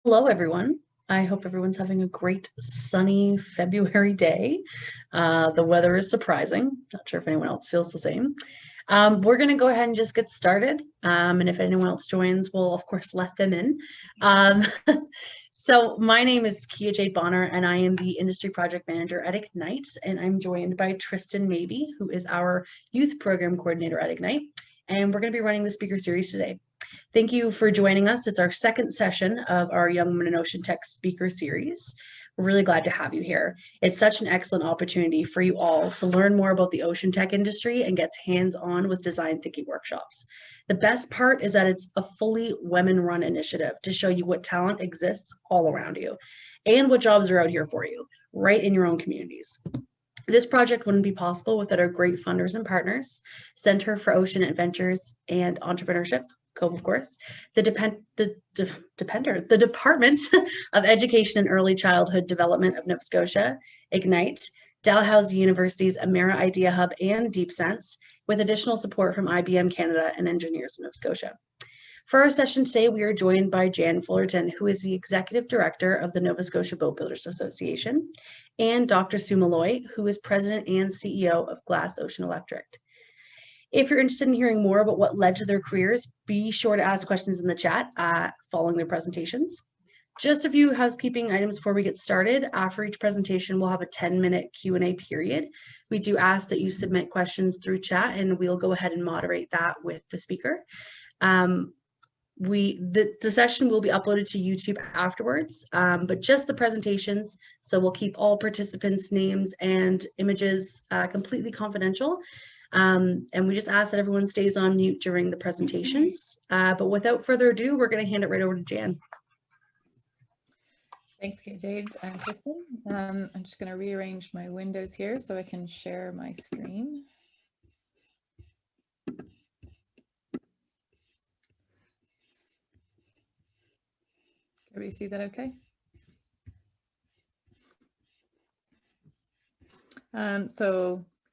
Hello, everyone. I hope everyone's having a great sunny February day. The weather is surprising. Not sure if anyone else feels the same. We're going to go ahead and just get started. And if anyone else joins, we'll, of course, let them in. So my name is Kia Jade Bonner, and I am the Industry Project Manager at Ignite. And I'm joined by Tristan Mabey, who is our Youth Program Coordinator at Ignite. And we're going to be running the speaker series today. Thank you for joining us. It's our second session of our Young Women in Ocean Tech speaker series. We're really glad to have you here. It's such an excellent opportunity for you all to learn more about the ocean tech industry and get hands-on with design thinking workshops. The best part is that it's a fully women-run initiative to show you what talent exists all around you and what jobs are out here for you, right in your own communities. This project wouldn't be possible without our great funders and partners, Center for Ocean Adventures and Entrepreneurship, COVE, of course, the Department of Education and Early Childhood Development of Nova Scotia, Ignite, Dalhousie University's Amera Idea Hub, and Deep Sense, with additional support from IBM Canada and Engineers of Nova Scotia. For our session today, we are joined by Jan Fullerton, who is the Executive Director of the Nova Scotia Boatbuilders Association, and Dr. Sue Maloy, who is President and CEO of GlasOcean Electric. If you're interested in hearing more about what led to their careers, be sure to ask questions in the chat following their presentations. Just a few housekeeping items before we get started. After each presentation, we'll have a 10-minute Q&A period. We do ask that you submit questions through chat, and we'll go ahead and moderate that with the speaker. The session will be uploaded to YouTube afterwards, but just the presentations. So we'll keep all participants' names and images completely confidential. And we just ask that everyone stays on mute during the presentations. But without further ado, we're going to hand it right over to Jan. Thanks, Jade and Kristen. I'm just going to rearrange my windows here so I can share my screen. Everybody see that okay?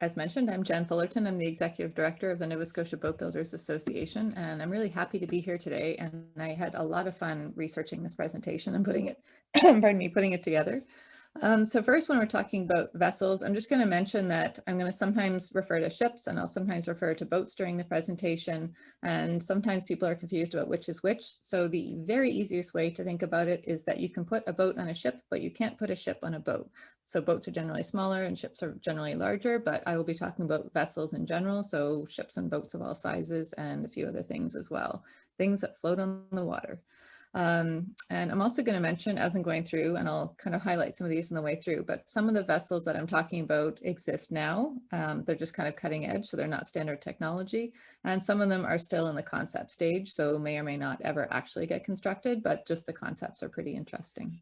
As mentioned, I'm Jan Fullerton. I'm the Executive Director of the Nova Scotia Boatbuilders Association, and I'm really happy to be here today. And I had a lot of fun researching this presentation and putting it, putting it together. So first, when we're talking about vessels, I'm just going to mention that I'm going to sometimes refer to ships and I'll sometimes refer to boats during the presentation. And sometimes people are confused about which is which. So the very easiest way to think about it is that you can put a boat on a ship, but you can't put a ship on a boat. So boats are generally smaller and ships are generally larger, but I will be talking about vessels in general. So ships and boats of all sizes and a few other things as well, things that float on the water. And I'm also going to mention as I'm going through, and I'll kind of highlight some of these on the way through, but some of the vessels that I'm talking about exist now. They're just kind of cutting edge, so they're not standard technology. And some of them are still in the concept stage, so may or may not ever actually get constructed, but just the concepts are pretty interesting.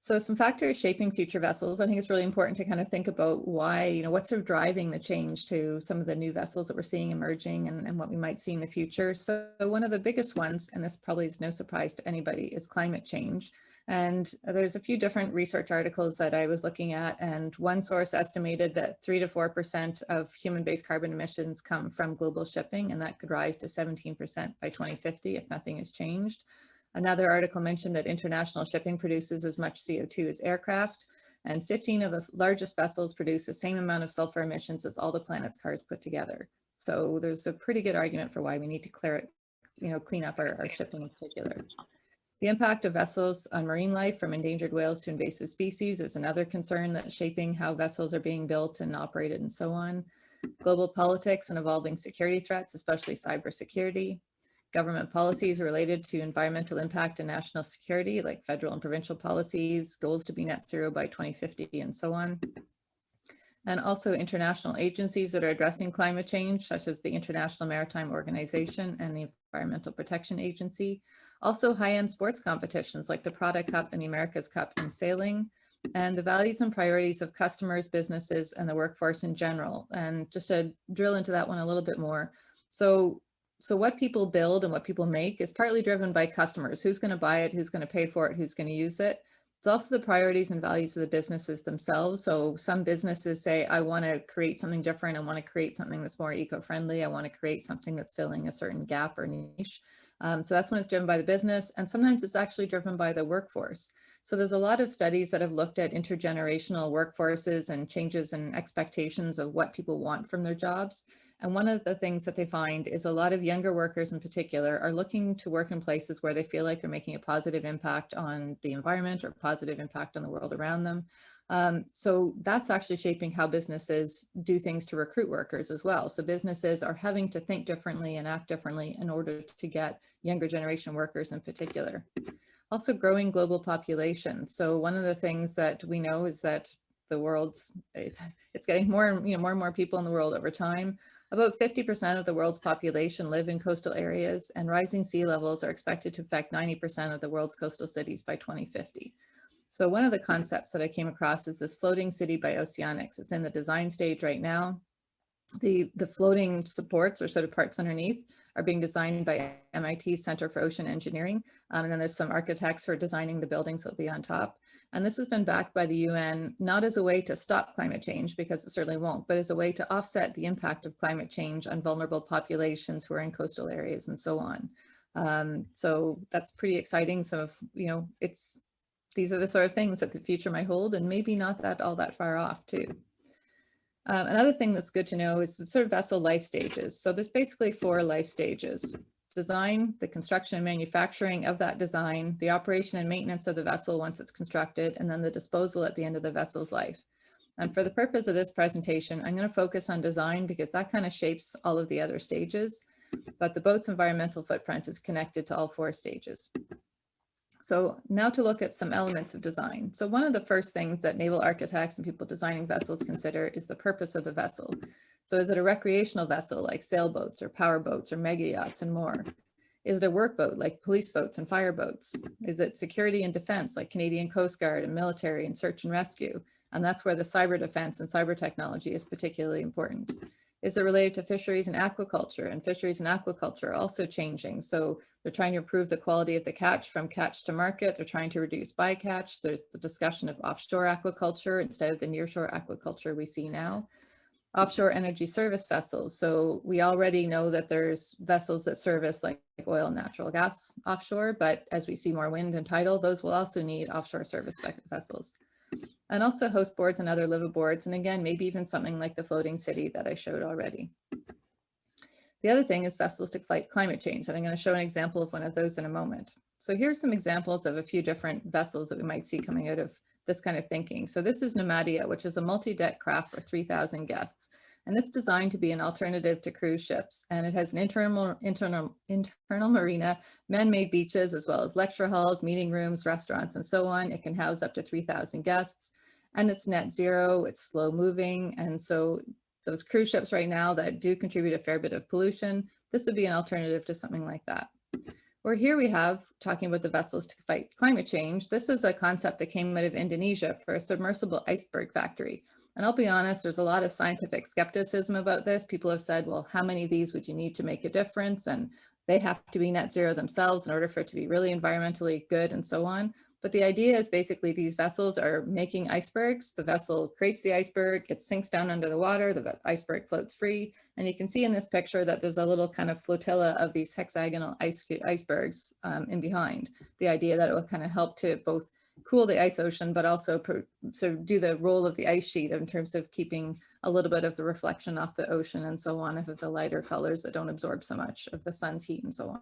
So some factors shaping future vessels. I think it's really important to kind of think about why, what's sort of driving the change to some of the new vessels that we're seeing emerging and what we might see in the future. So one of the biggest ones, and this probably is no surprise to anybody, is climate change. And there's a few different research articles that I was looking at, and one source estimated that 3 to 4% of human-based carbon emissions come from global shipping, and that could rise to 17% by 2050 if nothing is changed. Another article mentioned that international shipping produces as much CO2 as aircraft, and 15 of the largest vessels produce the same amount of sulfur emissions as all the planet's cars put together. So there's a pretty good argument for why we need to clean up our shipping in particular. The impact of vessels on marine life, from endangered whales to invasive species, is another concern that's shaping how vessels are being built and operated and so on. Global politics and evolving security threats, especially cybersecurity. Government policies related to environmental impact and national security, like federal and provincial policies, goals to be net zero by 2050, and so on. And also international agencies that are addressing climate change, such as the International Maritime Organization and the Environmental Protection Agency. Also high-end sports competitions like the Prada Cup and the America's Cup in sailing, and the values and priorities of customers, businesses, and the workforce in general. And just to drill into that one a little bit more. So what people build and what people make is partly driven by customers. Who's going to buy it, who's going to pay for it, who's going to use it. It's also the priorities and values of the businesses themselves. So some businesses say, I want to create something different. I want to create something that's more eco-friendly. I want to create something that's filling a certain gap or niche. So that's when it's driven by the business, and sometimes it's actually driven by the workforce. So there's a lot of studies that have looked at intergenerational workforces and changes in expectations of what people want from their jobs. And one of the things that they find is a lot of younger workers in particular are looking to work in places where they feel like they're making a positive impact on the environment or positive impact on the world around them. So that's actually shaping how businesses do things to recruit workers as well. So businesses are having to think differently and act differently in order to get younger generation workers in particular. Also, growing global population. So one of the things that we know is that the world's, it's getting more and more people in the world over time. About 50% of the world's population live in coastal areas, and rising sea levels are expected to affect 90% of the world's coastal cities by 2050. So one of the concepts that I came across is this floating city by oceanics. It's in the design stage right now. The floating supports, or sort of parts underneath, are being designed by MIT's Center for Ocean Engineering. And then there's some architects who are designing the buildings that will be on top. And this has been backed by the UN, not as a way to stop climate change, because it certainly won't, but as a way to offset the impact of climate change on vulnerable populations who are in coastal areas and so on. So that's pretty exciting. So, these are the sort of things that the future might hold, and maybe not all that far off too. Another thing that's good to know is sort of vessel life stages. So there's basically 4 life stages: design, the construction and manufacturing of that design, the operation and maintenance of the vessel once it's constructed, and then the disposal at the end of the vessel's life. And for the purpose of this presentation, I'm going to focus on design because that kind of shapes all of the other stages, but the boat's environmental footprint is connected to all 4 stages. So now to look at some elements of design. So one of the first things that naval architects and people designing vessels consider is the purpose of the vessel. So is it a recreational vessel like sailboats or power boats or mega yachts and more? Is it a workboat like police boats and fire boats? Is it security and defense like Canadian Coast Guard and military and search and rescue? And that's where the cyber defense and cyber technology is particularly important. Is it related to fisheries and aquaculture? And fisheries and aquaculture are also changing. So they're trying to improve the quality of the catch from catch to market. They're trying to reduce bycatch. There's the discussion of offshore aquaculture instead of the nearshore aquaculture we see now. Offshore energy service vessels. So we already know that there's vessels that service like oil and natural gas offshore, but as we see more wind and tidal, those will also need offshore service vessels. And also host boards and other liveaboards, and again, maybe even something like the floating city that I showed already. The other thing is vessels to fight climate change, and I'm going to show an example of one of those in a moment. So here's some examples of a few different vessels that we might see coming out of this kind of thinking. So this is Nomadia, which is a multi-deck craft for 3,000 guests, and it's designed to be an alternative to cruise ships, and it has an internal marina, man-made beaches, as well as lecture halls, meeting rooms, restaurants, and so on. It can house up to 3,000 guests. And it's net zero, it's slow moving. And so those cruise ships right now that do contribute a fair bit of pollution, this would be an alternative to something like that. Or here we have, talking about the vessels to fight climate change, this is a concept that came out of Indonesia for a submersible iceberg factory. And I'll be honest, there's a lot of scientific skepticism about this. People have said, well, how many of these would you need to make a difference? And they have to be net zero themselves in order for it to be really environmentally good and so on. But the idea is basically these vessels are making icebergs. The vessel creates the iceberg, it sinks down under the water, the iceberg floats free. And you can see in this picture that there's a little kind of flotilla of these hexagonal icebergs in behind. The idea that it will kind of help to both cool the ice ocean, but also sort of do the role of the ice sheet in terms of keeping a little bit of the reflection off the ocean and so on, if of the lighter colors that don't absorb so much of the sun's heat and so on.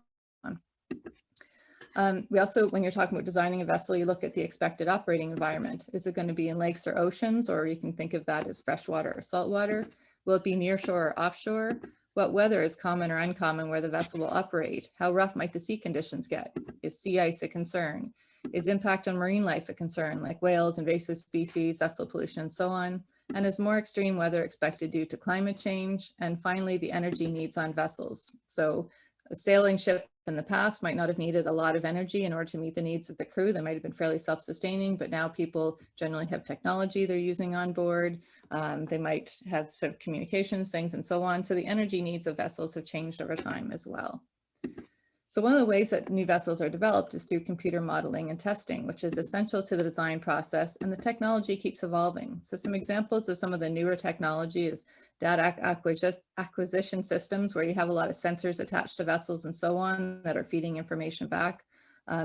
We also, when you're talking about designing a vessel, you look at the expected operating environment. Is it going to be in lakes or oceans, or you can think of that as freshwater or saltwater? Will it be nearshore or offshore? What weather is common or uncommon where the vessel will operate? How rough might the sea conditions get? Is sea ice a concern? Is impact on marine life a concern, like whales, invasive species, vessel pollution, and so on? And is more extreme weather expected due to climate change? And finally, the energy needs on vessels. So a sailing ship in the past might not have needed a lot of energy in order to meet the needs of the crew. They might have been fairly self-sustaining, but now people generally have technology they're using on board. They might have sort of communications things and so on. So the energy needs of vessels have changed over time as well. So one of the ways that new vessels are developed is through computer modeling and testing, which is essential to the design process, and the technology keeps evolving. So some examples of some of the newer technology is data acquisition systems, where you have a lot of sensors attached to vessels and so on that are feeding information back.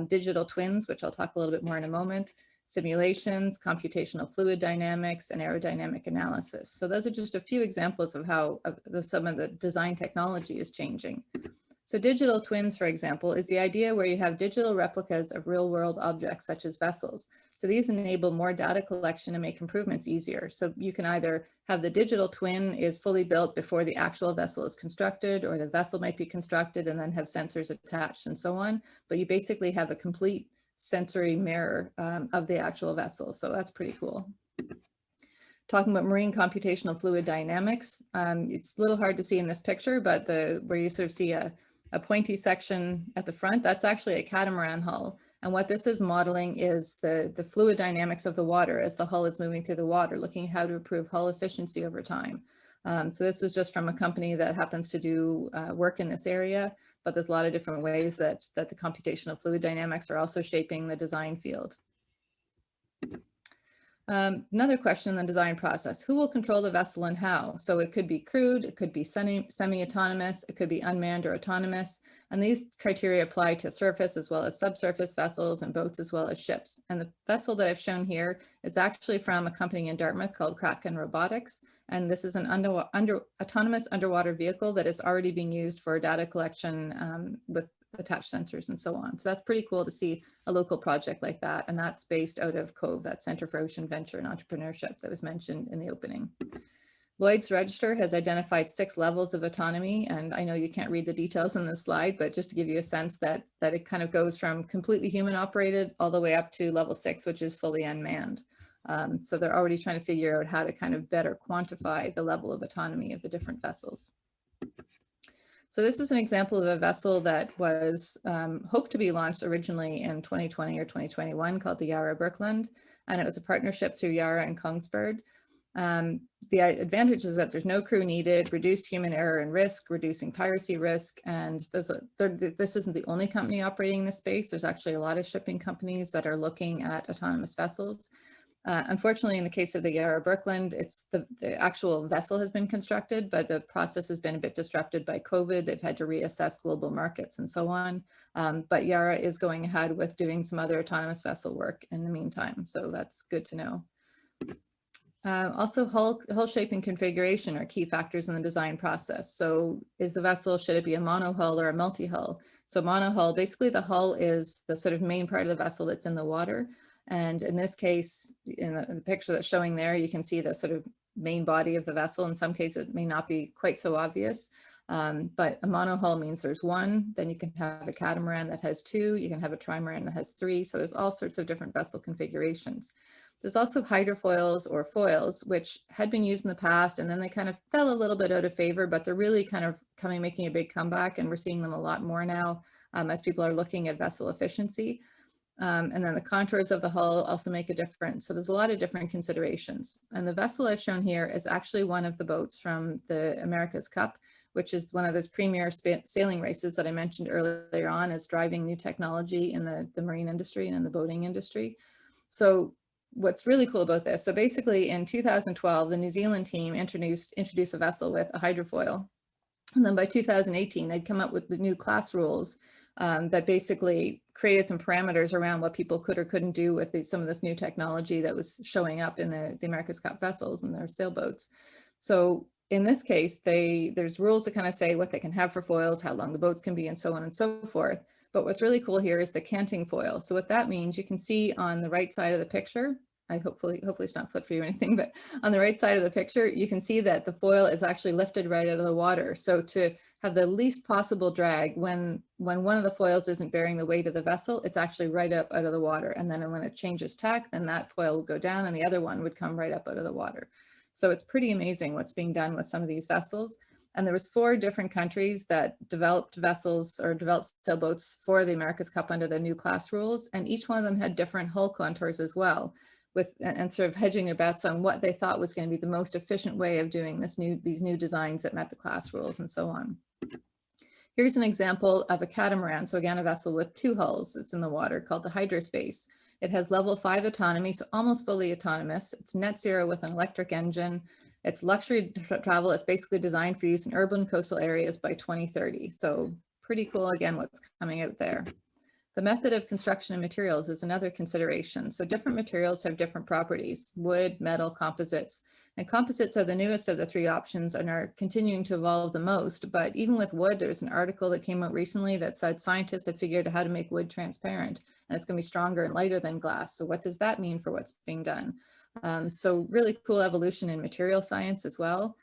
Digital twins, which I'll talk a little bit more in a moment, simulations, computational fluid dynamics, and aerodynamic analysis. So those are just a few examples of how some of the design technology is changing. So digital twins, for example, is the idea where you have digital replicas of real-world objects such as vessels. So these enable more data collection and make improvements easier. So you can either have the digital twin is fully built before the actual vessel is constructed, or the vessel might be constructed and then have sensors attached and so on. But you basically have a complete sensory mirror of the actual vessel. So that's pretty cool. Talking about marine computational fluid dynamics, it's a little hard to see in this picture, but where you sort of see a pointy section at the front, that's actually a catamaran hull. And what this is modeling is the fluid dynamics of the water as the hull is moving through the water, looking at how to improve hull efficiency over time. So this was just from a company that happens to do work in this area, but there's a lot of different ways that the computational fluid dynamics are also shaping the design field. Another question in the design process, who will control the vessel and how? So it could be crewed, it could be semi-autonomous, it could be unmanned or autonomous. And these criteria apply to surface as well as subsurface vessels and boats as well as ships. And the vessel that I've shown here is actually from a company in Dartmouth called Kraken Robotics. And this is an autonomous underwater vehicle that is already being used for data collection with attached sensors and so on. So that's pretty cool to see a local project like that. And that's based out of COVE, that Center for Ocean Venture and Entrepreneurship that was mentioned in the opening. Lloyd's Register has identified 6 levels of autonomy. And I know you can't read the details in this slide, but just to give you a sense that it kind of goes from completely human operated all the way up to level 6, which is fully unmanned. So they're already trying to figure out how to kind of better quantify the level of autonomy of the different vessels. So this is an example of a vessel that was hoped to be launched originally in 2020 or 2021 called the Yara Birkeland, and it was a partnership through Yara and Kongsberg. The advantage is that there's no crew needed, reduced human error and risk, reducing piracy risk, and this isn't the only company operating in this space. There's actually a lot of shipping companies that are looking at autonomous vessels. Unfortunately, in the case of the Yara Birkeland, it's the actual vessel has been constructed, but the process has been a bit disrupted by COVID. They've had to reassess global markets and so on. But Yara is going ahead with doing some other autonomous vessel work in the meantime. So that's good to know. Also, hull shape and configuration are key factors in the design process. So is the vessel, should it be a monohull or a multi-hull? So monohull, basically the hull is the sort of main part of the vessel that's in the water. And in this case, in the picture that's showing there, you can see the sort of main body of the vessel. In some cases, it may not be quite so obvious, but a monohull means there's one. Then you can have a catamaran that has 2. You can have a trimaran that has 3. So there's all sorts of different vessel configurations. There's also hydrofoils or foils, which had been used in the past, and then they kind of fell a little bit out of favor, but they're really kind of making a big comeback, and we're seeing them a lot more now as people are looking at vessel efficiency. And then the contours of the hull also make a difference. So there's a lot of different considerations. And the vessel I've shown here is actually one of the boats from the America's Cup, which is one of those premier sailing races that I mentioned earlier on as driving new technology in the marine industry and in the boating industry. So what's really cool about this, so basically in 2012, the New Zealand team introduced a vessel with a hydrofoil. And then by 2018, they'd come up with the new class rules that basically created some parameters around what people could or couldn't do with some of this new technology that was showing up in the America's Cup vessels and their sailboats. So in this case, there's rules to kind of say what they can have for foils, how long the boats can be, and so on and so forth. But what's really cool here is the canting foil. So what that means, you can see on the right side of the picture, hopefully it's not flipped for you or anything, but on the right side of the picture, you can see that the foil is actually lifted right out of the water. So to have the least possible drag when one of the foils isn't bearing the weight of the vessel, it's actually right up out of the water. And then when it changes tack, then that foil will go down and the other one would come right up out of the water. So it's pretty amazing what's being done with some of these vessels. And there was 4 different countries that developed vessels or developed sailboats for the America's Cup under the new class rules. And each one of them had different hull contours as well, and sort of hedging their bets on what they thought was going to be the most efficient way of doing these new designs that met the class rules and so on. Here's an example of a catamaran, so again, a vessel with two hulls that's in the water called the Hydrospace. It has level 5 autonomy, so almost fully autonomous. It's net zero with an electric engine. It's luxury travel. It's basically designed for use in urban coastal areas by 2030. So pretty cool, again, what's coming out there. The method of construction and materials is another consideration. So different materials have different properties: wood, metal, composites. And composites are the newest of the three options and are continuing to evolve the most. But even with wood, there's an article that came out recently that said scientists have figured out how to make wood transparent, and it's going to be stronger and lighter than glass. So what does that mean for what's being done? So really cool evolution in material science as well.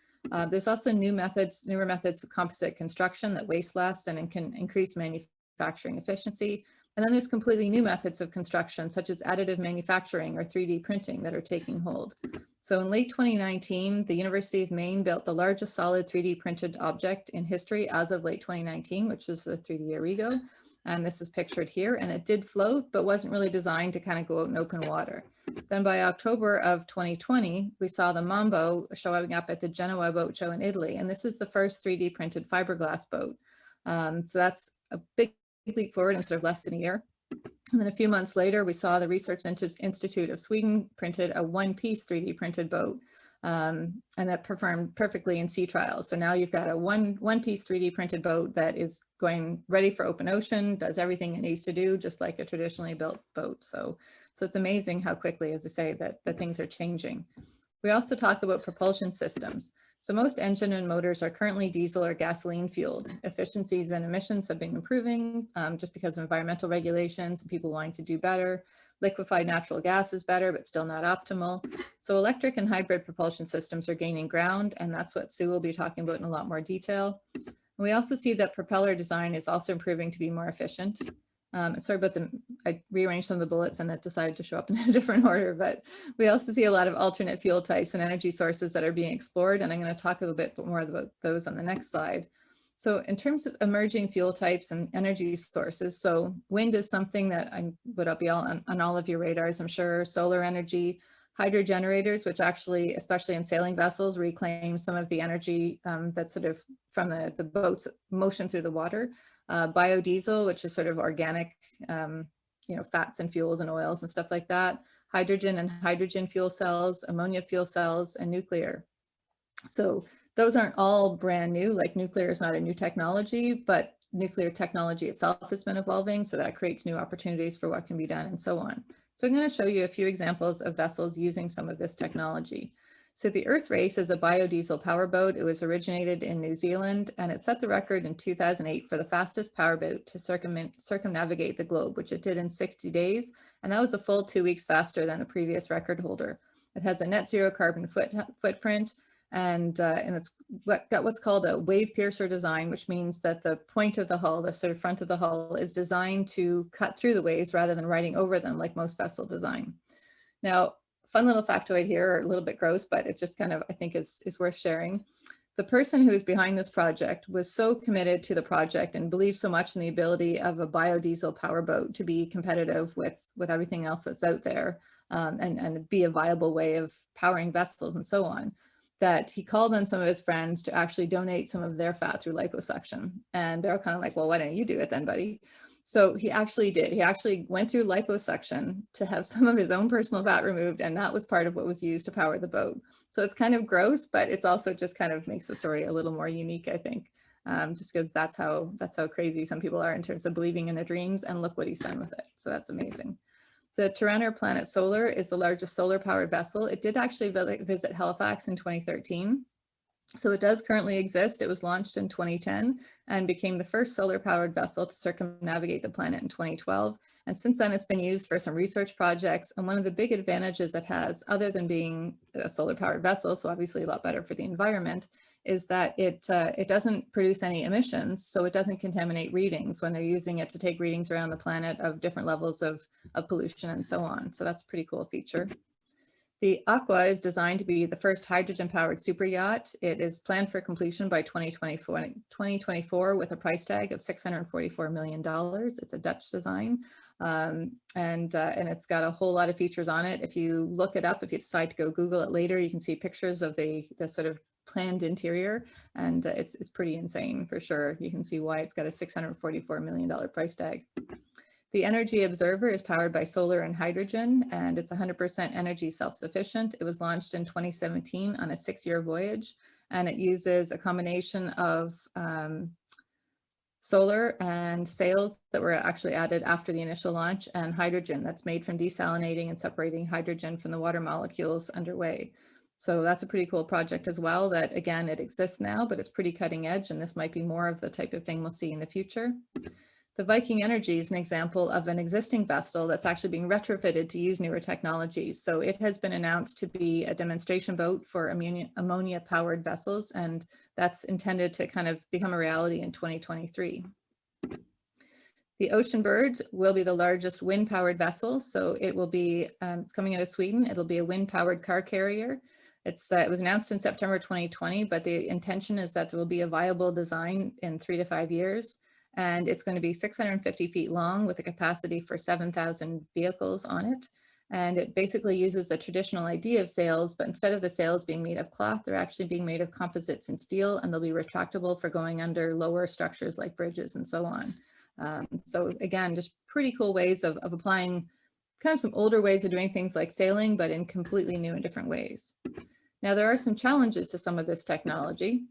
There's also newer methods of composite construction that waste less and can increase manufacturing efficiency. And then there's completely new methods of construction, such as additive manufacturing or 3D printing, that are taking hold. So in late 2019, the University of Maine built the largest solid 3D printed object in history as of late 2019, which is the 3D Arrigo. And this is pictured here, and it did float, but wasn't really designed to kind of go out in open water. Then by October of 2020, we saw the Mambo showing up at the Genoa Boat Show in Italy. And this is the first 3D printed fiberglass boat. So that's a big leap forward in sort of less than a year. And then a few months later, we saw the Research Institute of Sweden printed a one-piece 3D printed boat, and that performed perfectly in sea trials. So now you've got a one-piece 3D printed boat that is going ready for open ocean, does everything it needs to do, just like a traditionally built boat. So it's amazing how quickly, as I say, that things are changing. We also talk about propulsion systems. So most engine and motors are currently diesel or gasoline fueled. Efficiencies and emissions have been improving just because of environmental regulations and people wanting to do better. Liquefied natural gas is better, but still not optimal. So electric and hybrid propulsion systems are gaining ground, and that's what Sue will be talking about in a lot more detail. And we also see that propeller design is also improving to be more efficient. Sorry about I rearranged some of the bullets and it decided to show up in a different order, but we also see a lot of alternate fuel types and energy sources that are being explored. And I'm going to talk a little bit more about those on the next slide. So in terms of emerging fuel types and energy sources, so wind is something that would be on all of your radars, I'm sure. Solar energy, hydro generators, which actually, especially in sailing vessels, reclaim some of the energy that's sort of from the boat's motion through the water. Biodiesel, which is sort of organic, fats and fuels and oils and stuff like that. Hydrogen and hydrogen fuel cells, ammonia fuel cells, and nuclear. So those aren't all brand new, like nuclear is not a new technology, but nuclear technology itself has been evolving, so that creates new opportunities for what can be done and so on. So I'm going to show you a few examples of vessels using some of this technology. So the Earth Race is a biodiesel powerboat. It was originated in New Zealand, and it set the record in 2008 for the fastest powerboat to circumnavigate the globe, which it did in 60 days. And that was a full 2 weeks faster than the previous record holder. It has a net zero carbon footprint, and it's got what's called a wave piercer design, which means that the point of the hull, the sort of front of the hull, is designed to cut through the waves rather than riding over them like most vessel design. Now, fun little factoid here, or a little bit gross, but it just kind of, I think, is worth sharing. The person who is behind this project was so committed to the project and believed so much in the ability of a biodiesel powerboat to be competitive with everything else that's out there, and be a viable way of powering vessels and so on, that he called on some of his friends to actually donate some of their fat through liposuction. And they're kind of like, well, why don't you do it then, buddy? So he actually did. He actually went through liposuction to have some of his own personal fat removed, and that was part of what was used to power the boat. So it's kind of gross, but it's also just kind of makes the story a little more unique, I think, just because that's how crazy some people are in terms of believing in their dreams, and look what he's done with it. So that's amazing. The Tyrrhenian Planet Solar is the largest solar-powered vessel. It did actually visit Halifax in 2013. So it does currently exist. It was launched in 2010 and became the first solar-powered vessel to circumnavigate the planet in 2012. And since then, it's been used for some research projects. And one of the big advantages it has, other than being a solar-powered vessel, so obviously a lot better for the environment, is that it doesn't produce any emissions, so it doesn't contaminate readings when they're using it to take readings around the planet of different levels of pollution and so on. So that's a pretty cool feature. The Aqua is designed to be the first hydrogen-powered super yacht. It is planned for completion by 2024 with a price tag of $644 million. It's a Dutch design, and it's got a whole lot of features on it. If you look it up, if you decide to go Google it later, you can see pictures of the sort of planned interior, and it's pretty insane for sure. You can see why it's got a $644 million price tag. The Energy Observer is powered by solar and hydrogen, and it's 100% energy self-sufficient. It was launched in 2017 on a 6-year voyage, and it uses a combination of solar and sails that were actually added after the initial launch, and hydrogen that's made from desalinating and separating hydrogen from the water molecules underway. So that's a pretty cool project as well, that again, it exists now, but it's pretty cutting edge, and this might be more of the type of thing we'll see in the future. The Viking Energy is an example of an existing vessel that's actually being retrofitted to use newer technologies. So it has been announced to be a demonstration boat for ammonia-powered vessels, and that's intended to kind of become a reality in 2023. The Ocean Bird will be the largest wind-powered vessel. So it will be, it's coming out of Sweden. It'll be a wind-powered car carrier. It was announced in September 2020, but the intention is that there will be a viable design in 3 to 5 years. And it's going to be 650 feet long with a capacity for 7,000 vehicles on it. And it basically uses the traditional idea of sails, but instead of the sails being made of cloth, they're actually being made of composites and steel, and they'll be retractable for going under lower structures like bridges and so on. So again, just pretty cool ways of applying kind of some older ways of doing things like sailing, but in completely new and different ways. Now, there are some challenges to some of this technology.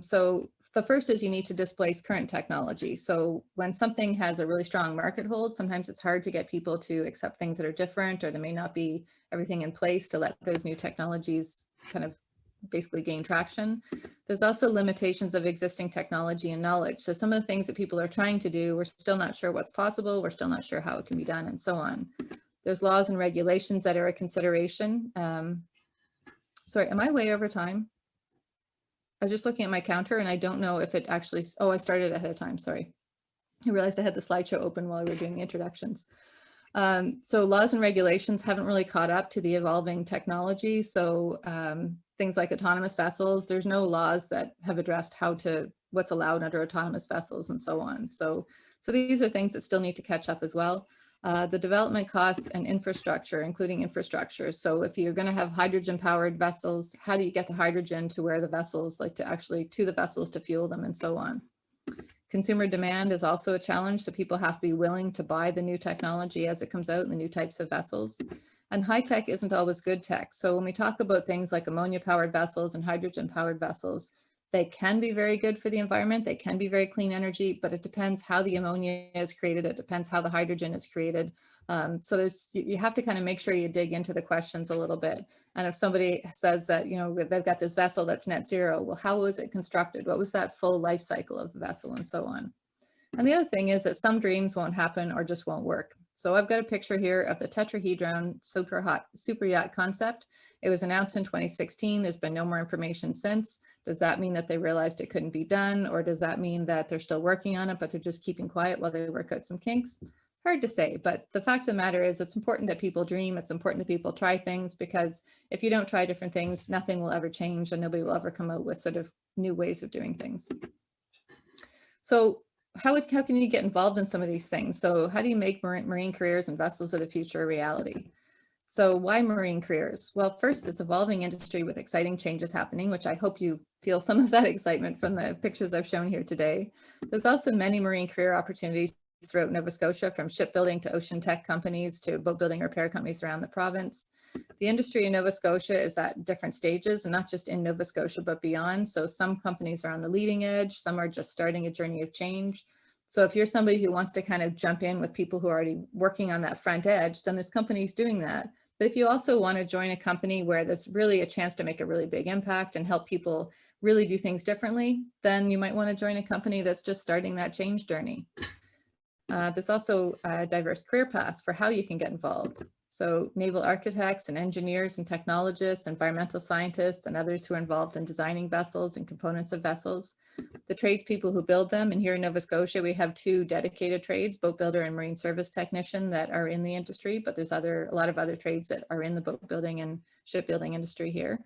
So the first is you need to displace current technology. So when something has a really strong market hold, sometimes it's hard to get people to accept things that are different, or there may not be everything in place to let those new technologies kind of basically gain traction. There's also limitations of existing technology and knowledge. So some of the things that people are trying to do, we're still not sure what's possible, we're still not sure how it can be done, and so on. There's laws and regulations that are a consideration. Sorry, am I way over time? I was just looking at my counter and I don't know if it actually, oh, I started ahead of time, sorry. I realized I had the slideshow open while we were doing the introductions. So laws and regulations haven't really caught up to the evolving technology. So things like autonomous vessels, there's no laws that have addressed what's allowed under autonomous vessels and so on. So these are things that still need to catch up as well. The development costs and infrastructure, including infrastructure. So if you're going to have hydrogen powered vessels, how do you get the hydrogen to where the vessels, like to the vessels to fuel them and so on. Consumer demand is also a challenge. So people have to be willing to buy the new technology as it comes out and the new types of vessels. And high tech isn't always good tech. So when we talk about things like ammonia powered vessels and hydrogen powered vessels, they can be very good for the environment. They can be very clean energy, but it depends how the ammonia is created. It depends how the hydrogen is created. So you have to kind of make sure you dig into the questions a little bit. And if somebody says that, you know, they've got this vessel that's net zero, well, how was it constructed? What was that full life cycle of the vessel and so on? And the other thing is that some dreams won't happen or just won't work. So I've got a picture here of the tetrahedron super yacht concept. It was announced in 2016. There's been no more information since. Does that mean that they realized it couldn't be done? Or does that mean that they're still working on it, but they're just keeping quiet while they work out some kinks? Hard to say, but the fact of the matter is it's important that people dream. It's important that people try things, because if you don't try different things, nothing will ever change and nobody will ever come out with sort of new ways of doing things. So how can you get involved in some of these things? So how do you make marine careers and vessels of the future a reality? So why marine careers? Well, first, it's evolving industry with exciting changes happening, which I hope you feel some of that excitement from the pictures I've shown here today. There's also many marine career opportunities throughout Nova Scotia, from shipbuilding to ocean tech companies to boat building repair companies around the province. The industry in Nova Scotia is at different stages, and not just in Nova Scotia, but beyond. So some companies are on the leading edge, some are just starting a journey of change. So if you're somebody who wants to kind of jump in with people who are already working on that front edge, then there's companies doing that. But if you also want to join a company where there's really a chance to make a really big impact and help people really do things differently, then you might want to join a company that's just starting that change journey. There's also diverse career paths for how you can get involved. So naval architects and engineers and technologists, environmental scientists, and others who are involved in designing vessels and components of vessels. The tradespeople who build them, and here in Nova Scotia, we have 2 dedicated trades, boatbuilder and marine service technician, that are in the industry, but there's a lot of other trades that are in the boat building and shipbuilding industry here.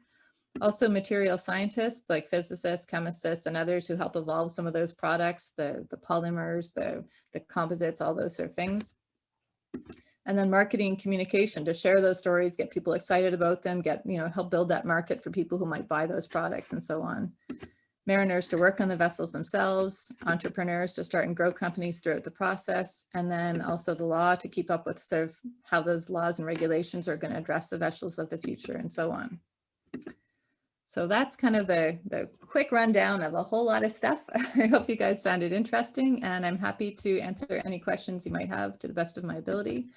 Also material scientists like physicists, chemists, and others who help evolve some of those products, the polymers, the composites, all those sort of things. And then marketing and communication to share those stories, get people excited about them, get, help build that market for people who might buy those products and so on. Mariners to work on the vessels themselves, entrepreneurs to start and grow companies throughout the process, and then also the law to keep up with sort of how those laws and regulations are going to address the vessels of the future and so on. So that's kind of the quick rundown of a whole lot of stuff. I hope you guys found it interesting, and I'm happy to answer any questions you might have to the best of my ability.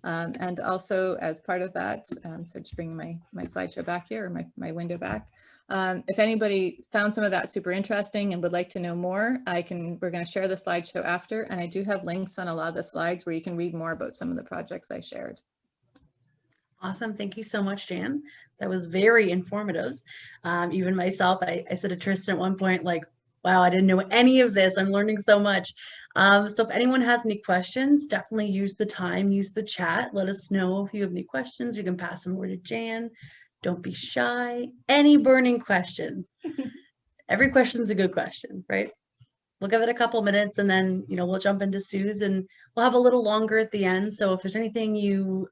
And also as part of that, so just bring my slideshow back here, or my window back. If anybody found some of that super interesting and would like to know more, we're going to share the slideshow after, and I do have links on a lot of the slides where you can read more about some of the projects I shared. Awesome. Thank you so much, Jan. That was very informative. Even myself, I said to Tristan at one point, like, wow, I didn't know any of this. I'm learning so much. So if anyone has any questions, definitely use the time, use the chat. Let us know if you have any questions. You can pass them over to Jan. Don't be shy. Any burning question. Every question is a good question, right? We'll give it a couple minutes, and then, we'll jump into Sue's, and we'll have a little longer at the end. So if there's anything you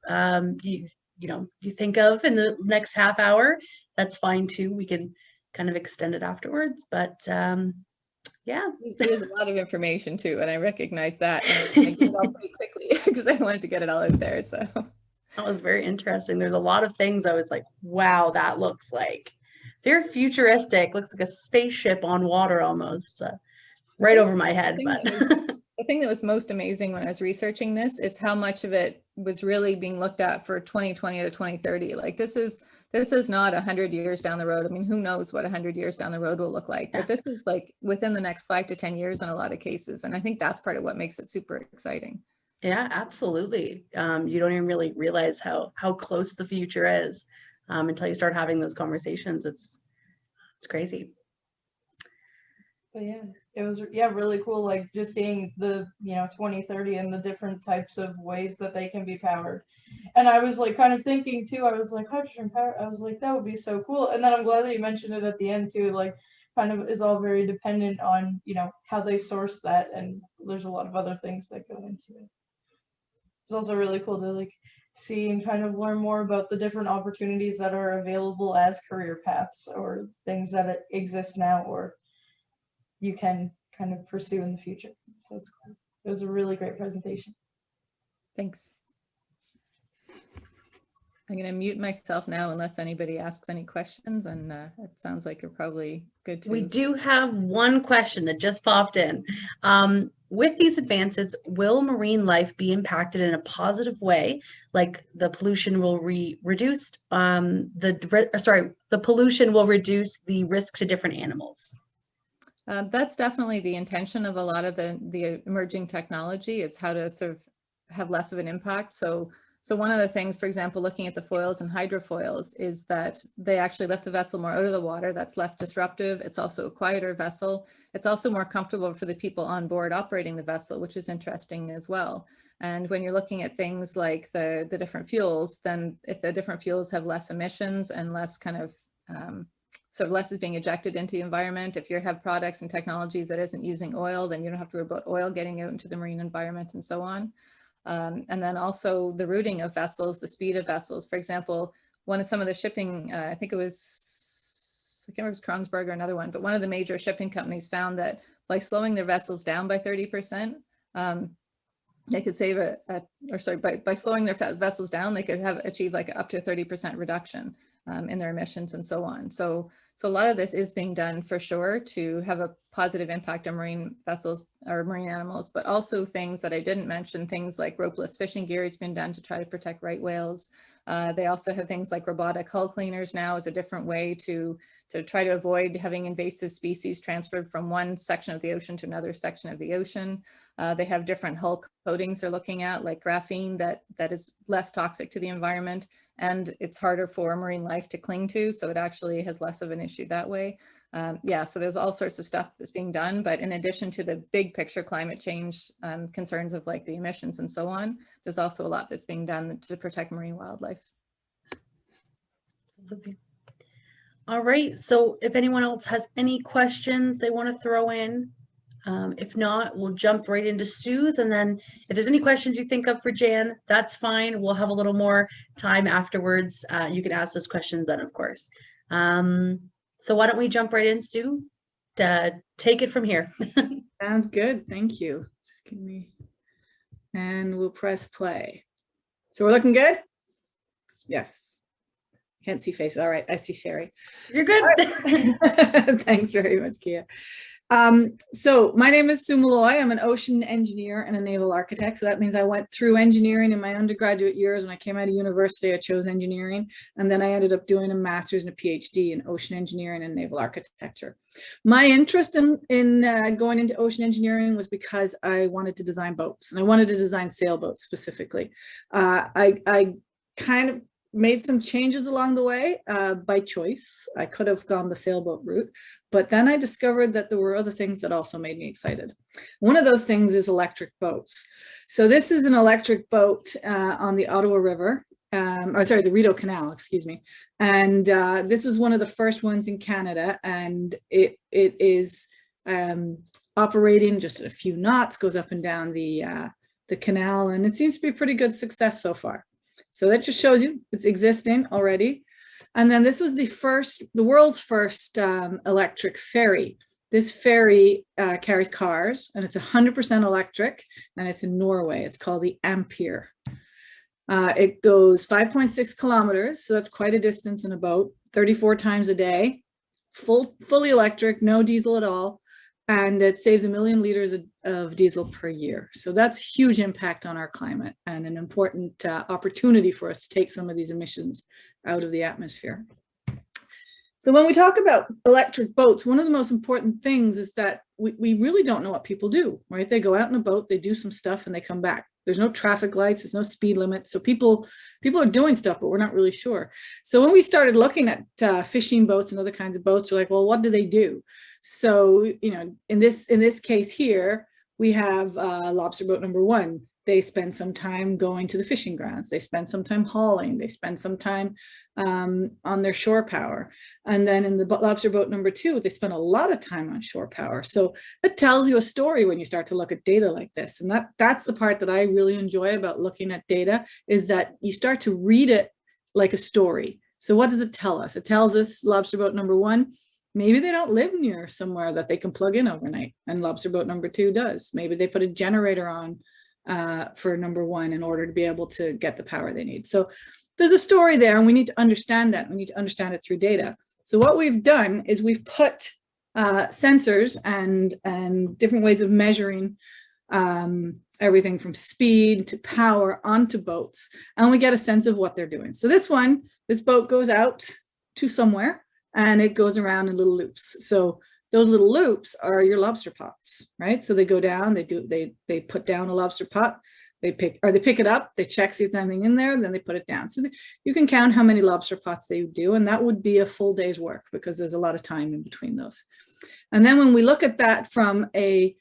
think of in the next half hour, that's fine too. We can kind of extend it afterwards, but yeah. There's a lot of information too, and I recognize that. And I get it all pretty quickly because I wanted to get it all out there. So that was very interesting. There's a lot of things I was like, wow, that looks like very futuristic. Looks like a spaceship on water almost. Right over my head. But the thing that was most amazing when I was researching this is how much of it was really being looked at for 2020 to 2030. Like this is not 100 years down the road. I mean, who knows what 100 years down the road will look like, but this is like within the next 5 to 10 years in a lot of cases. And I think that's part of what makes it super exciting. Yeah, absolutely. You don't even really realize how close the future is until you start having those conversations. It's crazy. But yeah, it was really cool, like just seeing the 2030 and the different types of ways that they can be powered. And I was like kind of thinking too, I was like, hydrogen power, I was like, that would be so cool. And then I'm glad that you mentioned it at the end too, like kind of is all very dependent on how they source that, and there's a lot of other things that go into it. It's also really cool to like see and kind of learn more about the different opportunities that are available as career paths, or things that exist now or you can kind of pursue in the future. So it's cool. It was a really great presentation. Thanks. I'm going to mute myself now unless anybody asks any questions, and it sounds like you're probably good to. We do have one question that just popped in. With these advances, will marine life be impacted in a positive way? Like the pollution will reduce the pollution will reduce the risk to different animals. That's definitely the intention of a lot of the emerging technology, is how to sort of have less of an impact. So one of the things, for example, looking at the foils and hydrofoils, is that they actually lift the vessel more out of the water. That's less disruptive. It's also a quieter vessel. It's also more comfortable for the people on board operating the vessel, which is interesting as well. And when you're looking at things like the different fuels, then if the different fuels have less emissions and less kind of sort of less is being ejected into the environment. If you have products and technologies that isn't using oil, then you don't have to worry about oil getting out into the marine environment and so on. And then also the routing of vessels, the speed of vessels. For example, some of the shipping, I think it was, I can't remember if it was Kongsberg or another one, but one of the major shipping companies found that by slowing their vessels down by 30%, they could save by slowing their vessels down, they could achieve like up to a 30% reduction in their emissions and so on. So a lot of this is being done for sure to have a positive impact on marine vessels or marine animals, but also things that I didn't mention, things like ropeless fishing gear has been done to try to protect right whales. They also have things like robotic hull cleaners now as a different way to try to avoid having invasive species transferred from one section of the ocean to another section of the ocean. They have different hull coatings they're looking at, like graphene, that is less toxic to the environment, and it's harder for marine life to cling to, so it actually has less of an issue that way. Yeah, so there's all sorts of stuff that's being done, but in addition to the big picture climate change concerns of like the emissions and so on, there's also a lot that's being done to protect marine wildlife. Absolutely. All right, so if anyone else has any questions they want to throw in, If not, we'll jump right into Sue's, and then if there's any questions you think of for Jan, that's fine. We'll have a little more time afterwards. You can ask those questions then, of course. So why don't we jump right in, Sue? Take it from here. Sounds good. Thank you. Just give me, and we'll press play. So we're looking good? Yes. Can't see faces. All right. I see Sherry. You're good. Right. Thanks very much, Kia. So my name is Sue Maloy. I'm an ocean engineer and a naval architect. So that means I went through engineering in my undergraduate years. When I came out of university, I chose engineering. And then I ended up doing a master's and a PhD in ocean engineering and naval architecture. My interest in going into ocean engineering was because I wanted to design boats, and I wanted to design sailboats specifically. I kind of made some changes along the way by choice. I could have gone the sailboat route, but then I discovered that there were other things that also made me excited. One of those things is electric boats. So this is an electric boat on the Ottawa River, the Rideau Canal, excuse me. And this was one of the first ones in Canada, and it is operating just at a few knots, goes up and down the canal, and it seems to be a pretty good success so far. So that just shows you it's existing already. And then this was the world's first electric ferry. This ferry carries cars, and it's 100% electric, and it's in Norway. It's called the Ampere. It goes 5.6 kilometers, so that's quite a distance in a boat, 34 times a day, fully electric, no diesel at all. And it saves 1 million liters of diesel per year. So that's huge impact on our climate, and an important opportunity for us to take some of these emissions out of the atmosphere. So when we talk about electric boats, one of the most important things is that we really don't know what people do, right? They go out in a boat, they do some stuff, and they come back. There's no traffic lights, there's no speed limit. So people are doing stuff, but we're not really sure. So when we started looking at fishing boats and other kinds of boats, we're like, well, what do they do? So, you know, in this case here, we have lobster boat number 1. They spend some time going to the fishing grounds. They spend some time hauling. They spend some time on their shore power. And then in the lobster boat number 2, they spend a lot of time on shore power. So it tells you a story when you start to look at data like this. And that's the part that I really enjoy about looking at data, is that you start to read it like a story. So what does it tell us? It tells us lobster boat number 1, maybe they don't live near somewhere that they can plug in overnight. And lobster boat number 2 does. Maybe they put a generator on for number 1 in order to be able to get the power they need. So there's a story there, and we need to understand that. We need to understand it through data. So what we've done is we've put sensors and different ways of measuring everything from speed to power onto boats, and we get a sense of what they're doing. So this boat goes out to somewhere, and it goes around in little loops. So those little loops are your lobster pots, right? So they go down, they put down a lobster pot, they pick it up, they check, see if there's anything in there, and then they put it down. So you can count how many lobster pots they do, and that would be a full day's work, because there's a lot of time in between those. And then when we look at that from a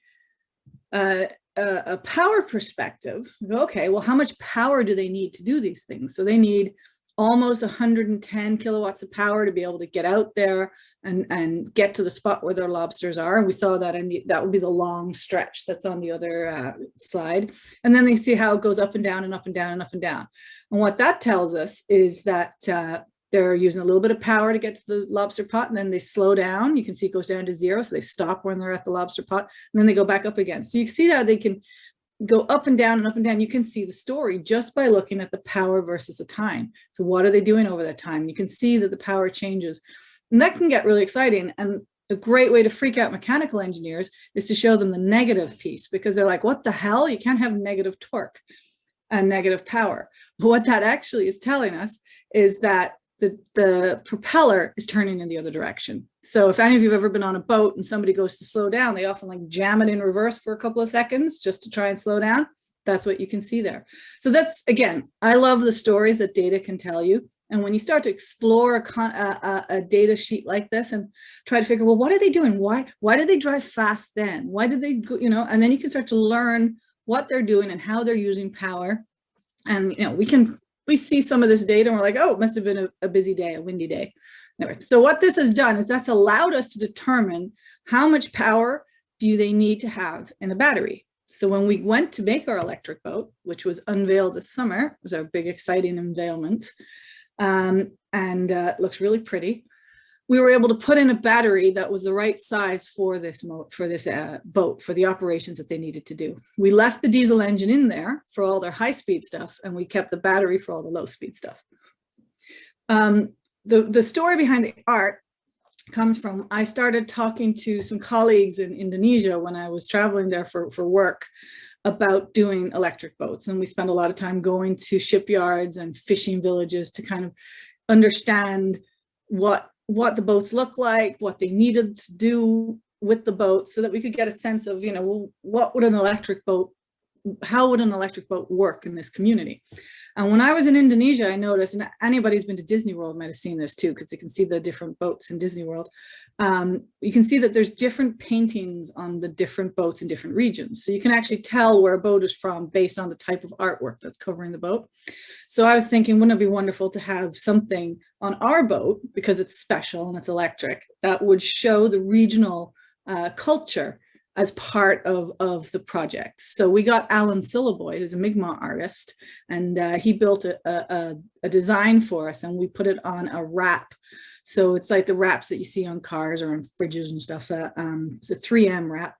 power perspective, we go, okay, well, how much power do they need to do these things? So they need almost 110 kilowatts of power to be able to get out there and get to the spot where their lobsters are. And we saw that that would be the long stretch that's on the other slide. And then they see how it goes up and down and up and down and up and down. And what that tells us is that they're using a little bit of power to get to the lobster pot, and then they slow down. You can see it goes down to 0. So they stop when they're at the lobster pot, and then they go back up again. So you can see how they can go up and down and up and down. You can see the story just by looking at the power versus the time. So what are they doing over that time? You can see that the power changes, and that can get really exciting. And a great way to freak out mechanical engineers is to show them the negative piece, because they're like, what the hell? You can't have negative torque and negative power. But what that actually is telling us is that the propeller is turning in the other direction. So if any of you have ever been on a boat and somebody goes to slow down, they often like jam it in reverse for a couple of seconds just to try and slow down. That's what you can see there. So that's, again, I love the stories that data can tell you. And when you start to explore a data sheet like this and try to figure, well, what are they doing? Why did they drive fast then? Why did they go, you know, and then you can start to learn what they're doing and how they're using power. And, you know, we see some of this data and we're like, oh, it must have been a busy day, a windy day. Anyway, so what this has done is that's allowed us to determine how much power do they need to have in a battery? So when we went to make our electric boat, which was unveiled this summer, it was our big exciting unveilment, and it looks really pretty. We were able to put in a battery that was the right size for this boat, for the operations that they needed to do. We left the diesel engine in there for all their high-speed stuff, and we kept the battery for all the low-speed stuff. The story behind the art comes from, I started talking to some colleagues in Indonesia when I was traveling there for work about doing electric boats. And we spent a lot of time going to shipyards and fishing villages to kind of understand what the boats look like, what they needed to do with the boat, so that we could get a sense of, well, what would an electric boat, how would an electric boat work in this community? And when I was in Indonesia, I noticed, and anybody who's been to Disney World might have seen this too, because you can see the different boats in Disney World. You can see that there's different paintings on the different boats in different regions. So you can actually tell where a boat is from based on the type of artwork that's covering the boat. So I was thinking, wouldn't it be wonderful to have something on our boat, because it's special and it's electric, that would show the regional culture as part of the project. So we got Alan Sillaboy, who's a Mi'kmaq artist, and he built a design for us, and we put it on a wrap. So it's like the wraps that you see on cars or on fridges and stuff. It's a 3M wrap,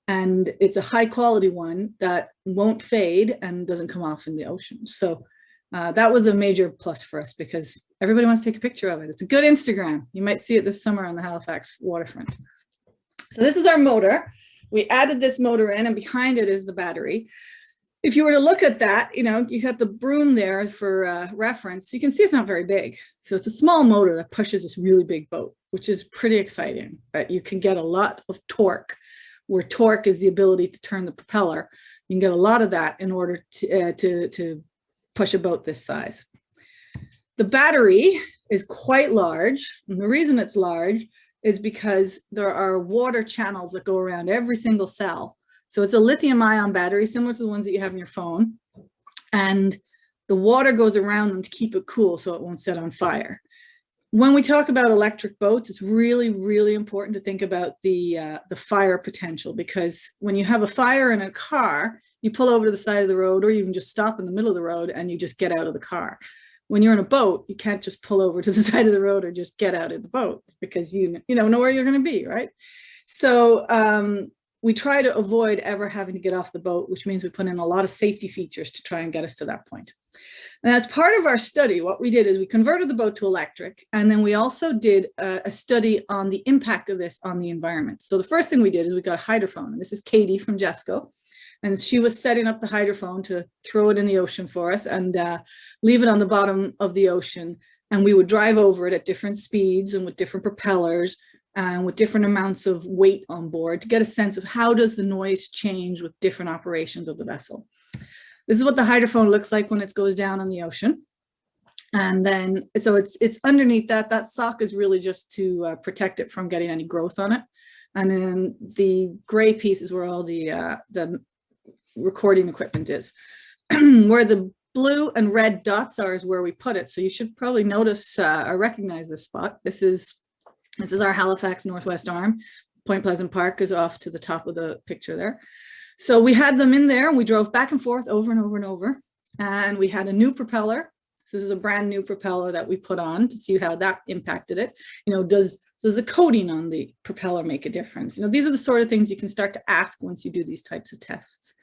and it's a high quality one that won't fade and doesn't come off in the ocean. So that was a major plus for us, because everybody wants to take a picture of it. It's a good Instagram. You might see it this summer on the Halifax waterfront. So this is our motor. We added this motor in, and behind it is the battery. If you were to look at that, you got the broom there for reference. You can see it's not very big. So it's a small motor that pushes this really big boat, which is pretty exciting. But you can get a lot of torque, where torque is the ability to turn the propeller. You can get a lot of that in order to push a boat this size. The battery is quite large, and the reason it's large is because there are water channels that go around every single cell. So it's a lithium-ion battery, similar to the ones that you have in your phone. And the water goes around them to keep it cool so it won't set on fire. When we talk about electric boats, it's really, really important to think about the fire potential, because when you have a fire in a car, you pull over to the side of the road, or you can just stop in the middle of the road and you just get out of the car. When you're in a boat, you can't just pull over to the side of the road or just get out of the boat, because you know where you're going to be, right? So we try to avoid ever having to get off the boat, which means we put in a lot of safety features to try and get us to that point. And as part of our study, what we did is we converted the boat to electric, and then we also did a study on the impact of this on the environment. So the first thing we did is we got a hydrophone, and this is Katie from Jesco. And she was setting up the hydrophone to throw it in the ocean for us and leave it on the bottom of the ocean. And we would drive over it at different speeds and with different propellers and with different amounts of weight on board to get a sense of how does the noise change with different operations of the vessel. This is what the hydrophone looks like when it goes down on the ocean. And then, so it's underneath that. That sock is really just to protect it from getting any growth on it. And then the gray piece is where all the recording equipment is. Where the blue and red dots are is where we put it. So you should probably notice or recognize this spot. This is our Halifax Northwest Arm. Point Pleasant Park is off to the top of the picture there. So we had them in there, and we drove back and forth over and over and over. And we had a new propeller. So this is a brand new propeller that we put on to see how that impacted it. Does the coating on the propeller make a difference? These are the sort of things you can start to ask once you do these types of tests.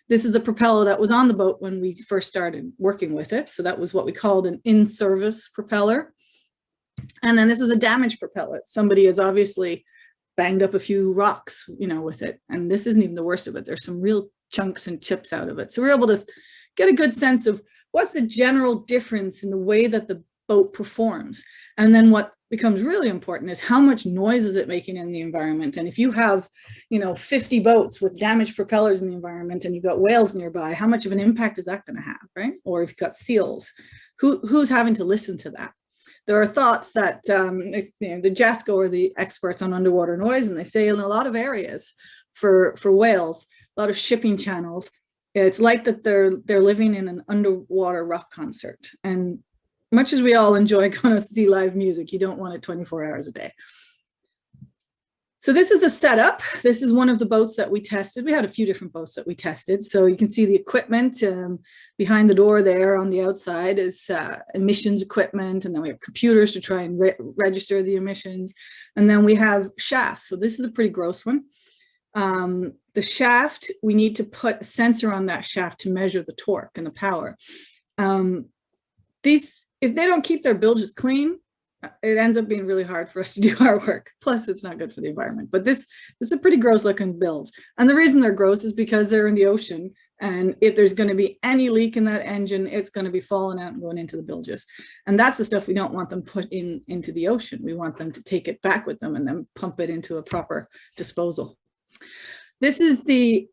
This is the propeller that was on the boat when we first started working with it. So that was what we called an in-service propeller. And then this was a damaged propeller. Somebody has obviously banged up a few rocks, with it. And this isn't even the worst of it. There's some real chunks and chips out of it. So we're able to get a good sense of what's the general difference in the way that the boat performs. And then what becomes really important is how much noise is it making in the environment. And if you have 50 boats with damaged propellers in the environment and you've got whales nearby, how much of an impact is that going to have, right? Or if you've got seals, who's having to listen to that? There are thoughts that the JASCO are the experts on underwater noise, and they say in a lot of areas for whales, a lot of shipping channels, it's like that they're living in an underwater rock concert. And much as we all enjoy going to see live music, you don't want it 24 hours a day. So this is the setup. This is one of the boats that we tested. We had a few different boats that we tested. So you can see the equipment behind the door there on the outside is emissions equipment. And then we have computers to try and register the emissions. And then we have shafts. So this is a pretty gross one. The shaft, we need to put a sensor on that shaft to measure the torque and the power. If they don't keep their bilges clean, it ends up being really hard for us to do our work. Plus, it's not good for the environment. But this is a pretty gross looking build. And the reason they're gross is because they're in the ocean. And if there's going to be any leak in that engine, it's going to be falling out and going into the bilges. And that's the stuff we don't want them put into the ocean. We want them to take it back with them and then pump it into a proper disposal. This is the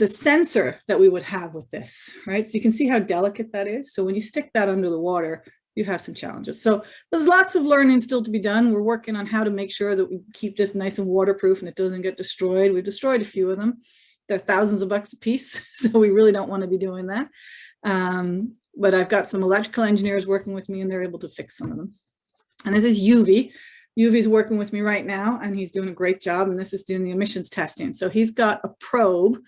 sensor that we would have with this, right? So you can see how delicate that is. So when you stick that under the water, you have some challenges. So there's lots of learning still to be done. We're working on how to make sure that we keep this nice and waterproof and it doesn't get destroyed. We've destroyed a few of them. They're thousands of bucks a piece, so we really don't want to be doing that. But I've got some electrical engineers working with me and they're able to fix some of them. And this is UV. UV's working with me right now and he's doing a great job, and this is doing the emissions testing. So he's got a probe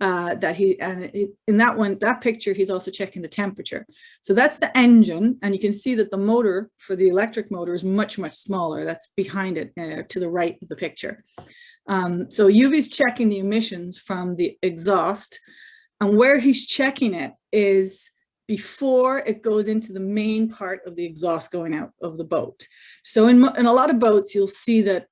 in that picture, he's also checking the temperature. So that's the engine, and you can see that the motor for the electric motor is much, much smaller. That's behind it to the right of the picture. So UV's checking the emissions from the exhaust, and where he's checking it is before it goes into the main part of the exhaust going out of the boat. So in a lot of boats, you'll see that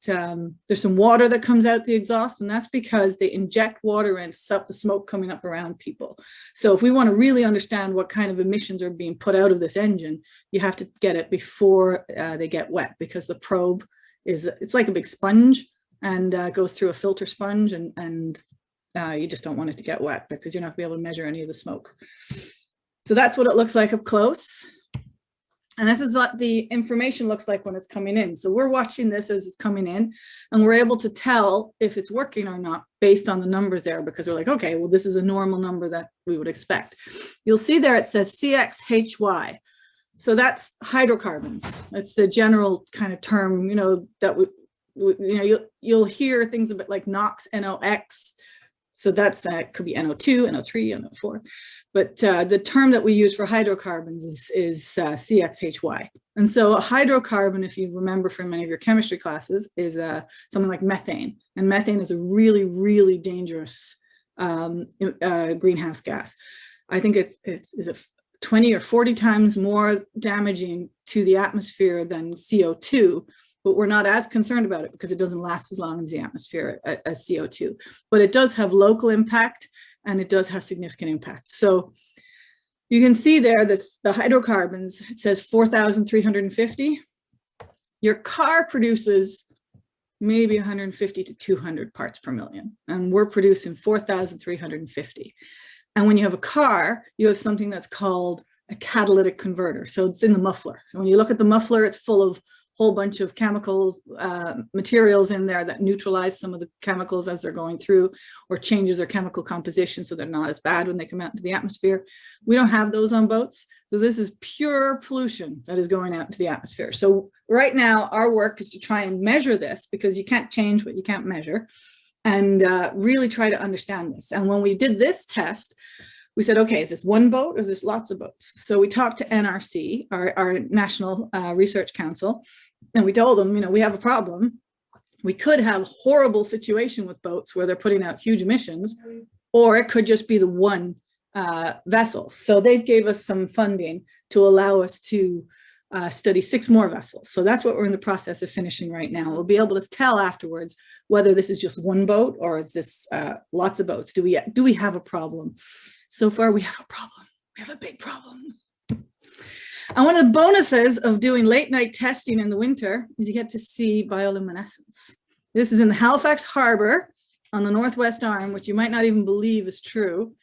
there's some water that comes out the exhaust, and that's because they inject water and stop the smoke coming up around people. So if we want to really understand what kind of emissions are being put out of this engine, you have to get it before they get wet, because the probe it's like a big sponge and goes through a filter sponge, and you just don't want it to get wet because you're not going to be able to measure any of the smoke. So that's what it looks like up close. And this is what the information looks like when it's coming in. So we're watching this as it's coming in, and we're able to tell if it's working or not based on the numbers there, because we're like, okay, well, this is a normal number that we would expect. You'll see there it says CXHY. So that's hydrocarbons. That's the general kind of term, that you'll hear things a bit like NOx, NOx. So that's could be NO2, NO3, NO4. But the term that we use for hydrocarbons is CXHY. And so a hydrocarbon, if you remember from many of your chemistry classes, is something like methane. And methane is a really, really dangerous greenhouse gas. I think it is 20 or 40 times more damaging to the atmosphere than CO2. But we're not as concerned about it because it doesn't last as long as the atmosphere as CO2. But it does have local impact, and it does have significant impact. So you can see there the hydrocarbons, it says 4,350. Your car produces maybe 150 to 200 parts per million, and we're producing 4,350. And when you have a car, you have something that's called a catalytic converter. So it's in the muffler. So when you look at the muffler, it's full of whole bunch of chemicals, materials in there that neutralize some of the chemicals as they're going through, or changes their chemical composition so they're not as bad when they come out into the atmosphere. We don't have those on boats. So this is pure pollution that is going out into the atmosphere. So right now our work is to try and measure this, because you can't change what you can't measure, and really try to understand this. And when we did this test, we said, okay, is this one boat or is this lots of boats? So we talked to NRC, our National Research Council, and we told them, we have a problem. We could have a horrible situation with boats where they're putting out huge emissions, or it could just be the one vessel. So they gave us some funding to allow us to study 6 more vessels. So that's what we're in the process of finishing right now. We'll be able to tell afterwards whether this is just one boat or is this lots of boats. Do we have a problem? So far, we have a problem. We have a big problem. And one of the bonuses of doing late night testing in the winter is you get to see bioluminescence. This is in the Halifax Harbor on the Northwest Arm, which you might not even believe is true,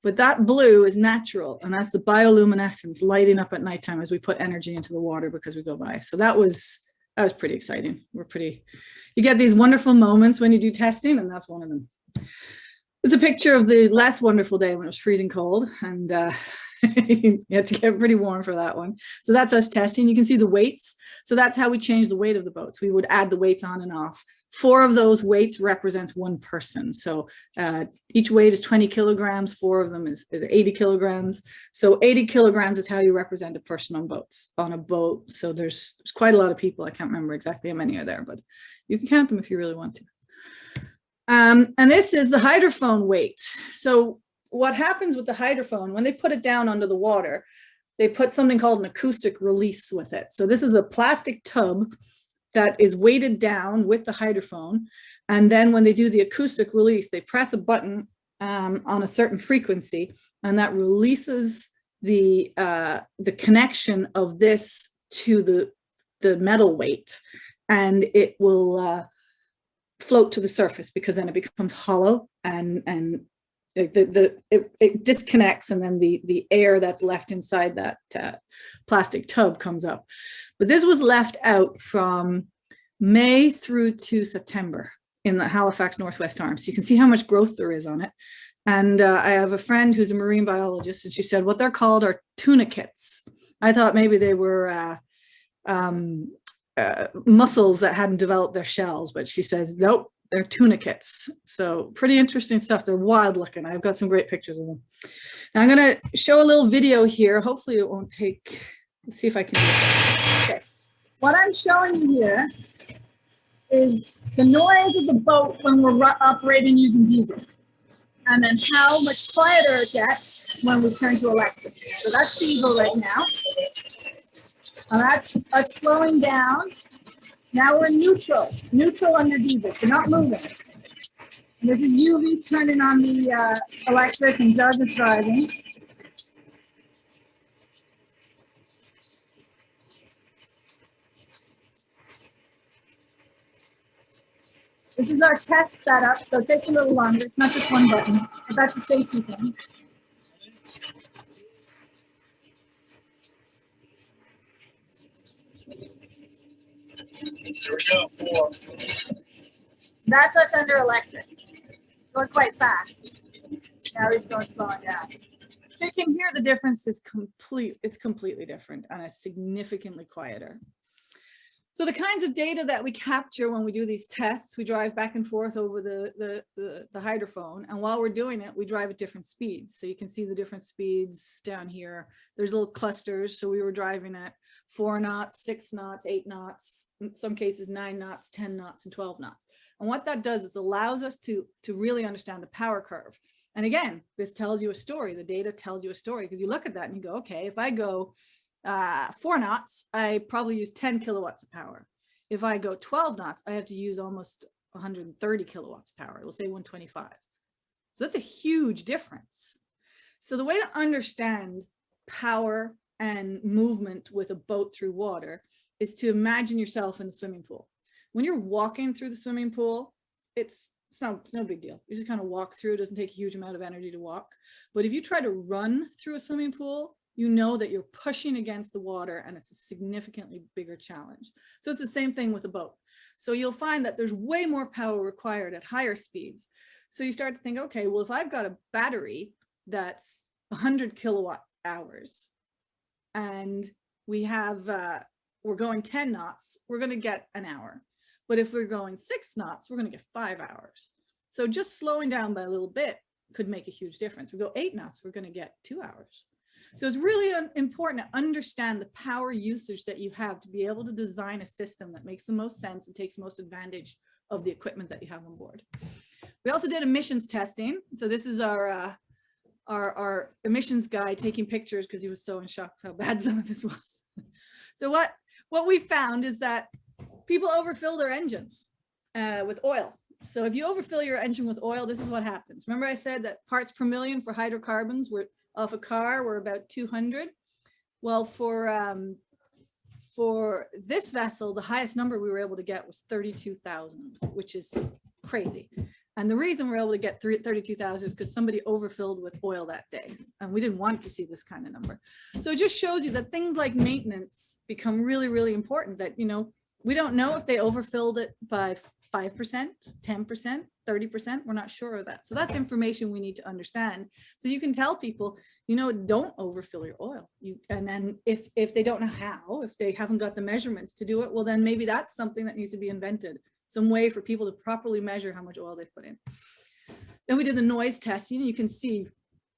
but that blue is natural, and that's the bioluminescence lighting up at nighttime as we put energy into the water because we go by. So that was pretty exciting. You get these wonderful moments when you do testing, and that's one of them. There's a picture of the last wonderful day when it was freezing cold, and You have to get pretty warm for that one. So that's us testing. You can see the weights. So that's how we change the weight of the boats. We would add the weights on and off. 4 of those weights represents 1 person. So each weight is 20 kilograms. 4 of them is 80 kilograms. So 80 kilograms is how you represent a person on a boat. So there's quite a lot of people. I can't remember exactly how many are there, but you can count them if you really want to. And this is the hydrophone weight. So what happens with the hydrophone, when they put it down under the water, they put something called an acoustic release with it. So this is a plastic tub that is weighted down with the hydrophone. And then when they do the acoustic release, they press a button on a certain frequency, and that releases the connection of this to the metal weight, and it will float to the surface, because then it becomes hollow and it disconnects, and then the air that's left inside that plastic tub comes up. But this was left out from May through to September in the Halifax Northwest Arm. So you can see how much growth there is on it. And I have a friend who's a marine biologist, and she said what they're called are tunicates. I thought maybe they were mussels that hadn't developed their shells, but she says nope, they're tunicates. So pretty interesting stuff. They're wild looking. I've got some great pictures of them. Now I'm going to show a little video here. Hopefully it won't take, let's see if I can do it. Okay. What I'm showing you here is the noise of the boat when we're operating using diesel, and then how much quieter it gets when we turn to electric. So that's diesel right now. And that's us slowing down. Now we're neutral under diesel, so not moving. And this is UV turning on the electric, and Doug is driving. This is our test setup, so it takes a little longer. It's not just one button, but that's the safety thing. There we go. 4. That's us under electric. Going quite fast. Now he's going slowing down. So you can hear the difference is it's completely different, and it's significantly quieter. So the kinds of data that we capture when we do these tests, we drive back and forth over the hydrophone, and while we're doing it, we drive at different speeds. So you can see the different speeds down here. There's little clusters. So we were driving at 4 knots, 6 knots, 8 knots, in some cases 9 knots, 10 knots, and 12 knots. And what that does is allows us to really understand the power curve. And again, this tells you a story. The data tells you a story, because you look at that and you go, okay, if I go 4 knots, I probably use 10 kilowatts of power. If I go 12 knots, I have to use almost 130 kilowatts of power. We'll say 125. So that's a huge difference. So the way to understand power and movement with a boat through water is to imagine yourself in the swimming pool. When you're walking through the swimming pool, it's no big deal. You just kind of walk through. It doesn't take a huge amount of energy to walk. But if you try to run through a swimming pool, you know that you're pushing against the water, and it's a significantly bigger challenge. So it's the same thing with a boat. So you'll find that there's way more power required at higher speeds. So you start to think, okay, well, if I've got a battery that's 100 kilowatt hours, and we have, we're going 10 knots, we're going to get an hour. But if we're going 6 knots, we're going to get 5 hours. So just slowing down by a little bit could make a huge difference. We go 8 knots, we're going to get 2 hours. So it's really important to understand the power usage that you have to be able to design a system that makes the most sense and takes most advantage of the equipment that you have on board. We also did emissions testing. So this is our emissions guy taking pictures because he was so in shock how bad some of this was. So what we found is that people overfill their engines with oil. So if you overfill your engine with oil, this is what happens. Remember I said that parts per million for hydrocarbons were off a car were about 200. Well, for this vessel, the highest number we were able to get was 32,000, which is crazy. And the reason we're able to get 32,000 is because somebody overfilled with oil that day. And we didn't want to see this kind of number. So it just shows you that things like maintenance become really, really important, that, you know, we don't know if they overfilled it by 5%, 10%, 30%. We're not sure of that. So that's information we need to understand. So you can tell people, you know, don't overfill your oil. And then if they don't know how, if they haven't got the measurements to do it, well, then maybe that's something that needs to be invented. Some way for people to properly measure how much oil they put in. Then we did the noise testing. You can see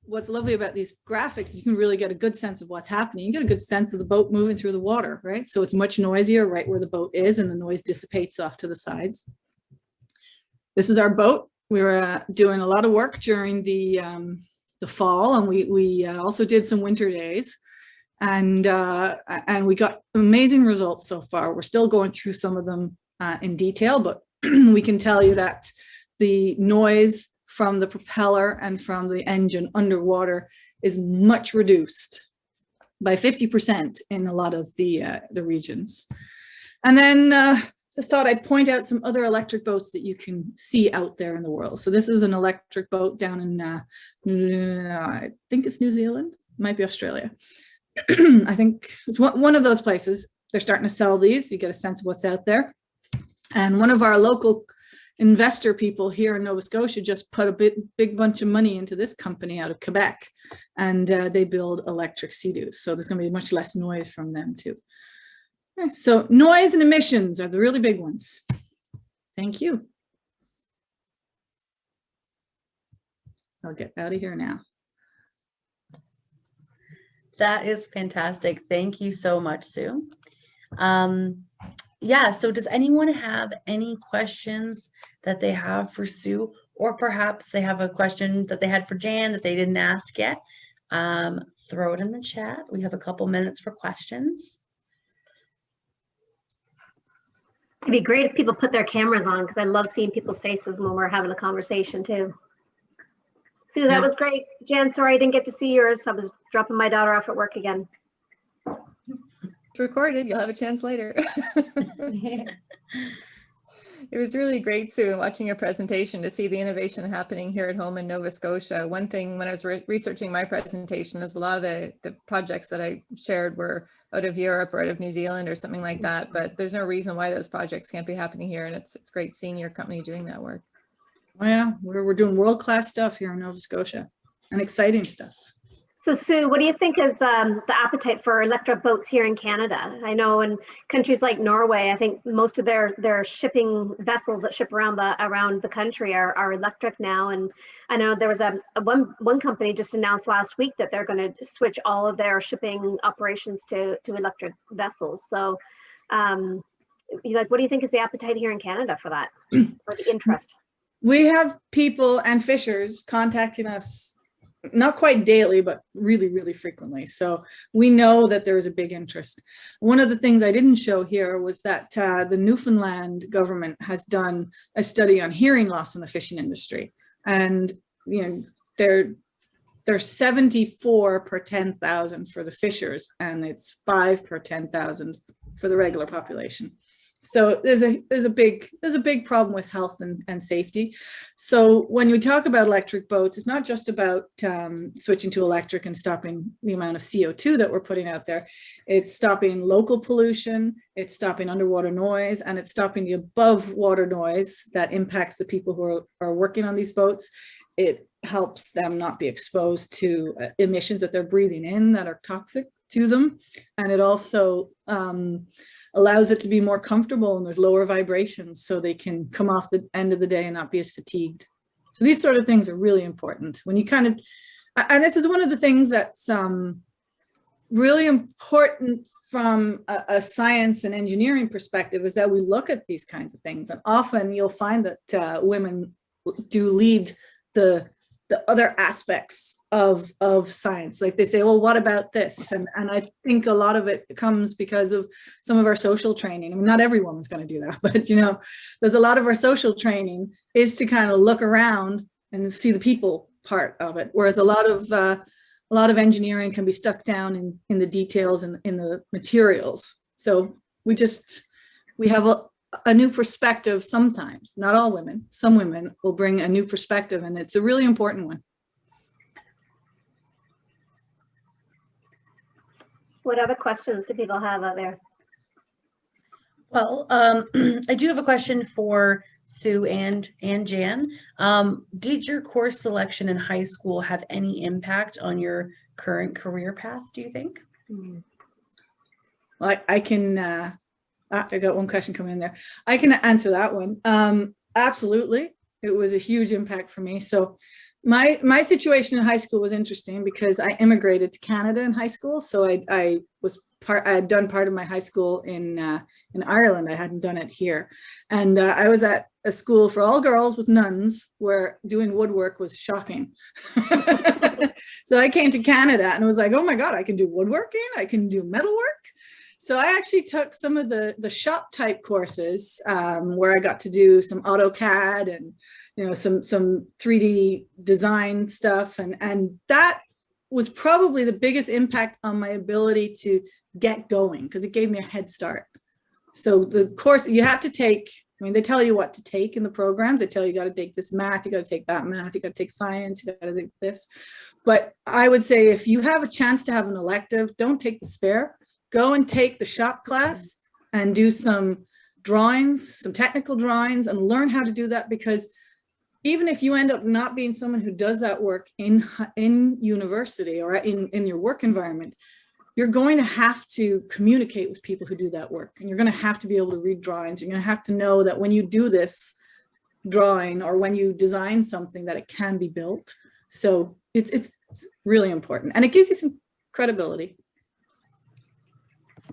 what's lovely about these graphics is you can really get a good sense of what's happening. You get a good sense of the boat moving through the water, right? So it's much noisier right where the boat is, and the noise dissipates off to the sides. This is our boat. We were doing a lot of work during the fall, and we also did some winter days, and we got amazing results so far. We're still going through some of them in detail, but we can tell you that the noise from the propeller and from the engine underwater is much reduced by 50% in a lot of the regions. And then just thought I'd point out some other electric boats that you can see out there in the world. So this is an electric boat down in, I think it's New Zealand, might be Australia. I think it's one of those places. They're starting to sell these. You get a sense of what's out there. And one of our local investor people here in Nova Scotia just put a big bunch of money into this company out of Quebec, and they build electric Sea-Doos. So there's going to be much less noise from them too. Okay, so noise and emissions are the really big ones. Thank you. I'll get out of here now. That is fantastic. Thank you so much, Sue. Yeah, so does anyone have any questions that they have for Sue, or perhaps they have a question that they had for Jan that they didn't ask yet? Throw it in the chat. We have a couple minutes for questions. It'd be great if people put their cameras on, because I love seeing people's faces when we're having a conversation too. Sue, that was great. Jan, sorry I didn't get to see yours. I was dropping my daughter off at work again. It's recorded. You'll have a chance later. It was really great, Sue, watching your presentation to see the innovation happening here at home in Nova Scotia. One thing when I was researching my presentation is a lot of the projects that I shared were out of Europe or out of New Zealand or something like that, but there's no reason why those projects can't be happening here, and it's great seeing your company doing that work. Oh yeah, we're doing world-class stuff here in Nova Scotia, and exciting stuff. So Sue, what do you think is the appetite for electric boats here in Canada? I know in countries like Norway, I think most of their shipping vessels that ship around the country are electric now. And I know there was one company just announced last week that they're going to switch all of their shipping operations to electric vessels. So what do you think is the appetite here in Canada for that, or the interest? We have people and fishers contacting us, not quite daily, but really, really frequently. So we know that there is a big interest. One of the things I didn't show here was that the Newfoundland government has done a study on hearing loss in the fishing industry. And, you know, they're 74 per 10,000 for the fishers, and it's 5 per 10,000 for the regular population. So there's a big problem with health and safety. So when you talk about electric boats, it's not just about switching to electric and stopping the amount of CO2 that we're putting out there. It's stopping local pollution, it's stopping underwater noise, and it's stopping the above water noise that impacts the people who are working on these boats. It helps them not be exposed to emissions that they're breathing in that are toxic to them. And it also allows it to be more comfortable, and there's lower vibrations so they can come off the end of the day and not be as fatigued. So these sort of things are really important when you kind of, and this is one of the things that's really important from a science and engineering perspective, is that we look at these kinds of things. And often you'll find that women do lead the other aspects of science. Like they say, well, what about this? And I think a lot of it comes because of some of our social training. I mean, not every woman's going to do that, but you know, there's a lot of our social training is to kind of look around and see the people part of it. Whereas a lot of engineering can be stuck down in the details and in the materials. So we have a new perspective sometimes. Not all women, some women will bring a new perspective, and it's a really important one. What other questions do people have out there? Well, I do have a question for Sue and Jan. Did your course selection in high school have any impact on your current career path, do you think? Well, I can, I got one question coming in there. I can answer that one. Absolutely. It was a huge impact for me. So my situation in high school was interesting because I immigrated to Canada in high school. So I had done part of my high school in Ireland. I hadn't done it here. And I was at a school for all girls with nuns where doing woodwork was shocking. So I came to Canada and was like, oh my God, I can do woodworking. I can do metalwork. So I actually took some of the shop type courses where I got to do some AutoCAD and, you know, some 3D design stuff. And that was probably the biggest impact on my ability to get going because it gave me a head start. So the course you have to take, I mean, they tell you what to take in the programs. They tell you got to take this math, you got to take that math, you got to take science, you got to take this. But I would say if you have a chance to have an elective, don't take the spare. Go and take the shop class and do some drawings, some technical drawings, and learn how to do that, because even if you end up not being someone who does that work in university or in your work environment, you're going to have to communicate with people who do that work. And you're going to have to be able to read drawings. You're going to have to know that when you do this drawing or when you design something that it can be built. So it's really important. And it gives you some credibility.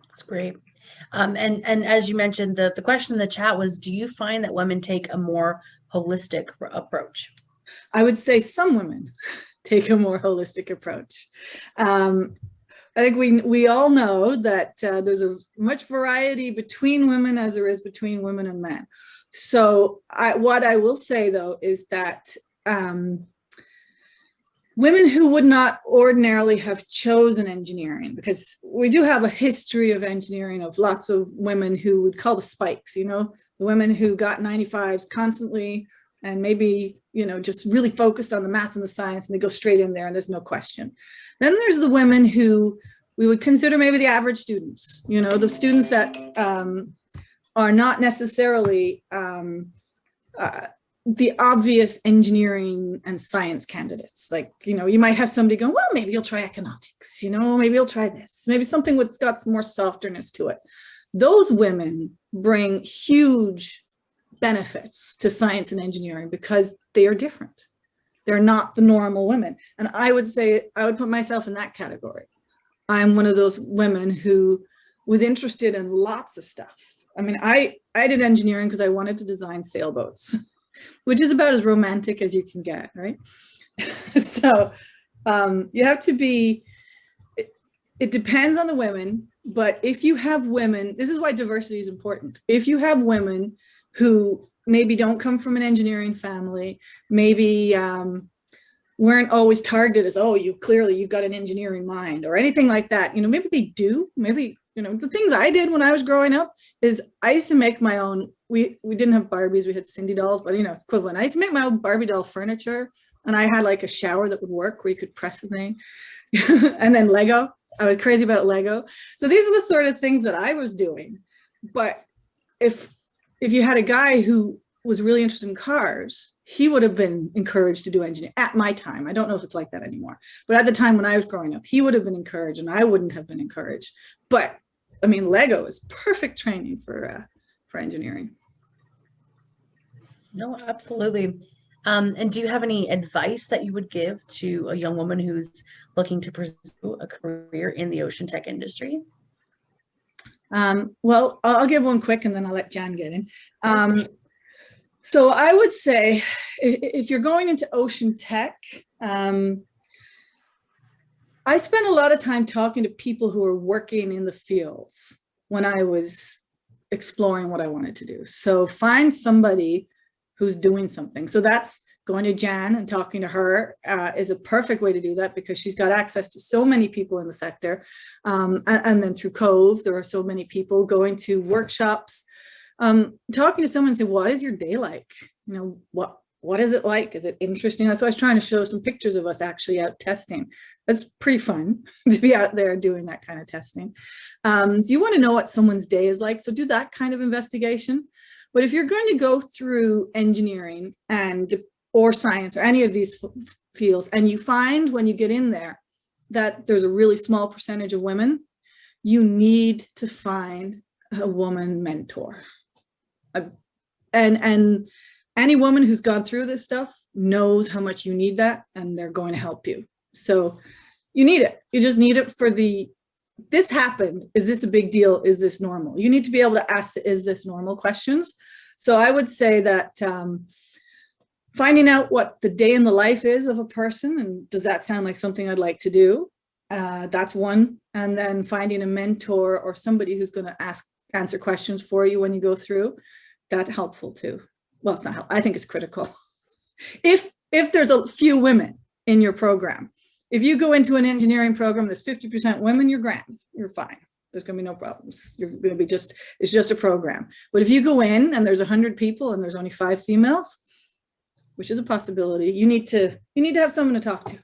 That's great. And as you mentioned, the question in the chat was, do you find that women take a more holistic approach? I would say some women take a more holistic approach. I think we all know that there's a much variety between women as there is between women and men. So what I will say though is that women who would not ordinarily have chosen engineering, because we do have a history of engineering of lots of women who would call the spikes, you know, the women who got 95s constantly and maybe, you know, just really focused on the math and the science and they go straight in there and there's no question. Then there's the women who we would consider maybe the average students, you know, the students that are not necessarily the obvious engineering and science candidates. Like, you know, you might have somebody going, well, maybe you'll try economics, you know, maybe you'll try this, maybe something that's got some more softness to it. Those women bring huge benefits to science and engineering because they are different. They're not the normal women. And I would say, I would put myself in that category. I'm one of those women who was interested in lots of stuff. I mean, I did engineering because I wanted to design sailboats, which is about as romantic as you can get, right? So you have to be, it depends on the women, but if you have women, this is why diversity is important. If you have women who maybe don't come from an engineering family, maybe weren't always targeted as, oh, you've got an engineering mind or anything like that. You know, maybe they do, maybe, you know, the things I did when I was growing up is I used to make my own, we didn't have Barbies, we had Cindy dolls, but you know, it's equivalent. I used to make my own Barbie doll furniture and I had like a shower that would work where you could press the thing. And then Lego, I was crazy about Lego. So these are the sort of things that I was doing. But if you had a guy who was really interested in cars, he would have been encouraged to do engineering at my time. I don't know if it's like that anymore, but at the time when I was growing up, he would have been encouraged and I wouldn't have been encouraged. But I mean, Lego is perfect training for engineering. No, absolutely. And do you have any advice that you would give to a young woman who's looking to pursue a career in the ocean tech industry? Well, I'll give one quick and then I'll let Jan get in. So I would say if you're going into ocean tech, I spent a lot of time talking to people who are working in the fields when I was exploring what I wanted to do. So find somebody who's doing something. So that's going to Jan and talking to her is a perfect way to do that because she's got access to so many people in the sector. And then through Cove, there are so many people going to workshops, talking to someone and say, what is your day like? You know, what is it like? Is it interesting? That's why I was trying to show some pictures of us actually out testing. That's pretty fun to be out there doing that kind of testing. So you want to know what someone's day is like. So do that kind of investigation. But if you're going to go through engineering or science or any of these fields, and you find when you get in there that there's a really small percentage of women, you need to find a woman mentor. And any woman who's gone through this stuff knows how much you need that, and they're going to help you. So you need it. You just need it for this happened. Is this a big deal? Is this normal? You need to be able to ask the is this normal questions. So I would say that finding out what the day in the life is of a person, and does that sound like something I'd like to do? That's one. And then finding a mentor or somebody who's going to answer questions for you when you go through, that's helpful too. Well, it's not helpful. I think it's critical. If there's a few women in your program, if you go into an engineering program that's 50% women, you're grand, you're fine. There's going to be no problems. You're going to be it's just a program. But if you go in and there's 100 people and there's only 5 females, which is a possibility, you need to have someone to talk to.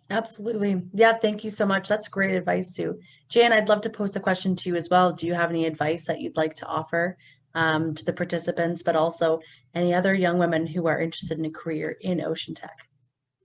Absolutely. Yeah, thank you so much. That's great advice, Sue. Jan, I'd love to post a question to you as well. Do you have any advice that you'd like to offer to the participants, but also any other young women who are interested in a career in ocean tech?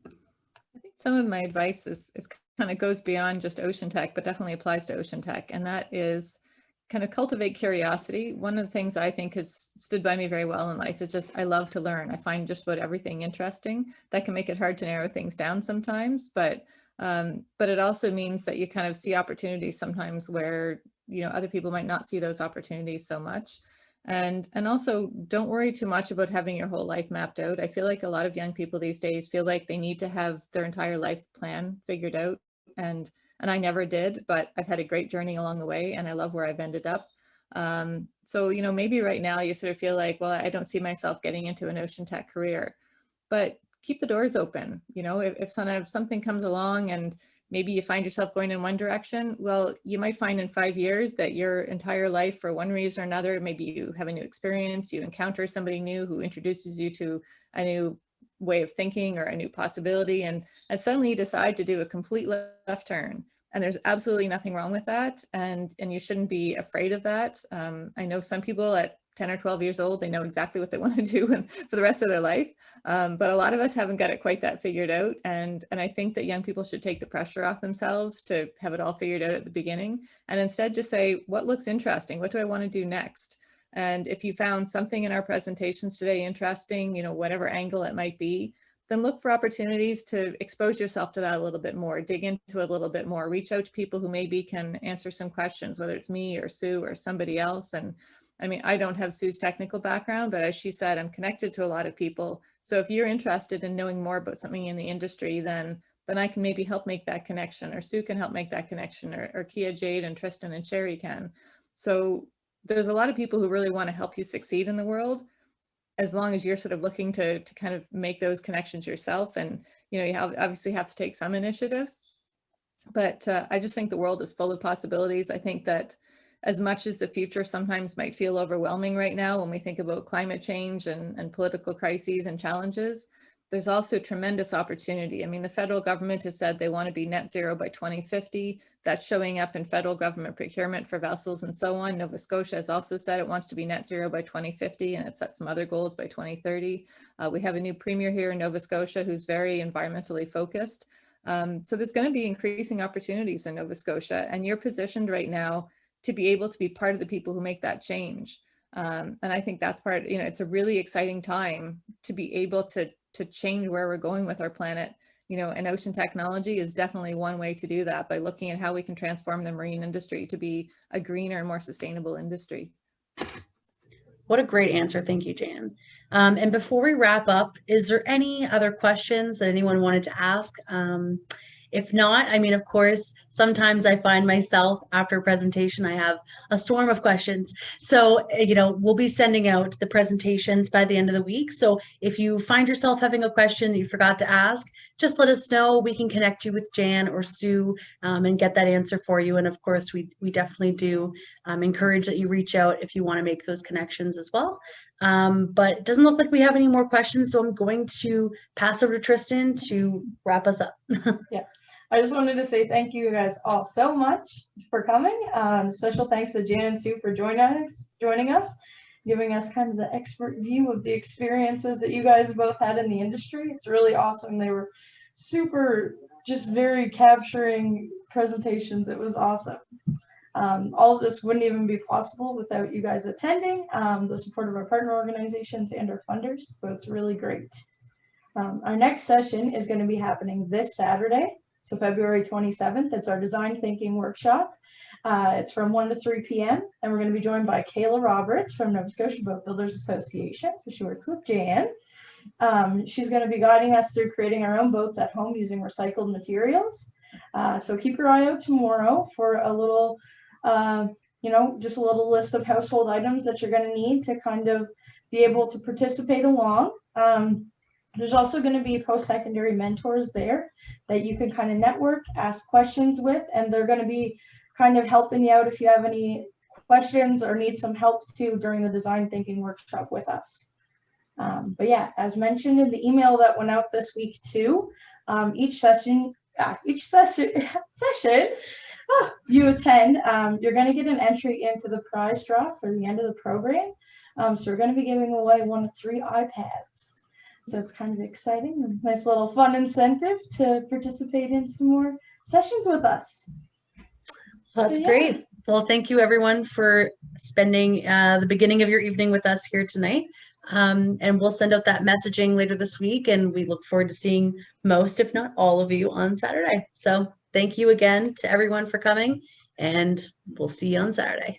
I think some of my advice is kind of goes beyond just ocean tech, but definitely applies to ocean tech. And that is kind of cultivate curiosity. One of the things I think has stood by me very well in life is just, I love to learn. I find just about everything interesting. That can make it hard to narrow things down sometimes, but it also means that you kind of see opportunities sometimes where, you know, other people might not see those opportunities so much. And also don't worry too much about having your whole life mapped out. I feel like a lot of young people these days feel like they need to have their entire life plan figured out. And I never did, but I've had a great journey along the way and I love where I've ended up. So, you know, maybe right now you sort of feel like, well, I don't see myself getting into an ocean tech career, but keep the doors open. You know, if something comes along and maybe you find yourself going in one direction, well, you might find in 5 years that your entire life, for one reason or another, maybe you have a new experience, you encounter somebody new who introduces you to a new way of thinking or a new possibility, and suddenly you decide to do a complete left turn. And there's absolutely nothing wrong with that, and you shouldn't be afraid of that. I know some people at 10 or 12 years old, they know exactly what they want to do for the rest of their life. But a lot of us haven't got it quite that figured out. And I think that young people should take the pressure off themselves to have it all figured out at the beginning, and instead just say, what looks interesting? What do I want to do next? And if you found something in our presentations today interesting, you know, whatever angle it might be, then look for opportunities to expose yourself to that a little bit more, dig into it a little bit more, reach out to people who maybe can answer some questions, whether it's me or Sue or somebody else. And I mean, I don't have Sue's technical background, but as she said, I'm connected to a lot of people. So if you're interested in knowing more about something in the industry, then I can maybe help make that connection, or Sue can help make that connection, or Kia, Jade, and Tristan and Sherry can. So there's a lot of people who really want to help you succeed in the world, as long as you're sort of looking to kind of make those connections yourself. And, you know, you obviously have to take some initiative, but I just think the world is full of possibilities. I think that as much as the future sometimes might feel overwhelming right now when we think about climate change and political crises and challenges, there's also tremendous opportunity. I mean, the federal government has said they want to be net zero by 2050. That's showing up in federal government procurement for vessels and so on. Nova Scotia has also said it wants to be net zero by 2050, and it set some other goals by 2030. We have a new premier here in Nova Scotia who's very environmentally focused. So there's going to be increasing opportunities in Nova Scotia, and you're positioned right now to be able to be part of the people who make that change. And I think that's part, you know, it's a really exciting time to be able to change where we're going with our planet, you know, and ocean technology is definitely one way to do that, by looking at how we can transform the marine industry to be a greener and more sustainable industry. What a great answer. Thank you, Jan. And before we wrap up, is there any other questions that anyone wanted to ask? If not, I mean, of course, sometimes I find myself after a presentation, I have a storm of questions. So, you know, we'll be sending out the presentations by the end of the week. So if you find yourself having a question that you forgot to ask, just let us know. We can connect you with Jan or Sue and get that answer for you. And of course, we definitely do encourage that you reach out if you want to make those connections as well. But it doesn't look like we have any more questions. So I'm going to pass over to Tristan to wrap us up. Yeah. I just wanted to say thank you guys all so much for coming. Special thanks to Jan and Sue for joining us. giving us kind of the expert view of the experiences that you guys both had in the industry. It's really awesome. They were super, just very capturing presentations. It was awesome. All of this wouldn't even be possible without you guys attending, the support of our partner organizations and our funders. So it's really great. Our next session is going to be happening this Saturday, so February 27th. It's our design thinking workshop. It's from 1 to 3 p.m. and we're going to be joined by Kayla Roberts from Nova Scotia Boatbuilders Association. So she works with Jan. She's going to be guiding us through creating our own boats at home using recycled materials. So keep your eye out tomorrow for a little, just a little list of household items that you're going to need to kind of be able to participate along. There's also going to be post-secondary mentors there that you can kind of network, ask questions with, and they're going to be kind of helping you out if you have any questions or need some help too during the design thinking workshop with us. But yeah, as mentioned in the email that went out this week too, each session you attend, you're going to get an entry into the prize draw for the end of the program. So we're going to be giving away 1 of 3 iPads. So it's kind of exciting, a nice little fun incentive to participate in some more sessions with us. Well, that's great. Well, thank you everyone for spending the beginning of your evening with us here tonight. And we'll send out that messaging later this week, and we look forward to seeing most, if not all of you on Saturday. So thank you again to everyone for coming, and we'll see you on Saturday.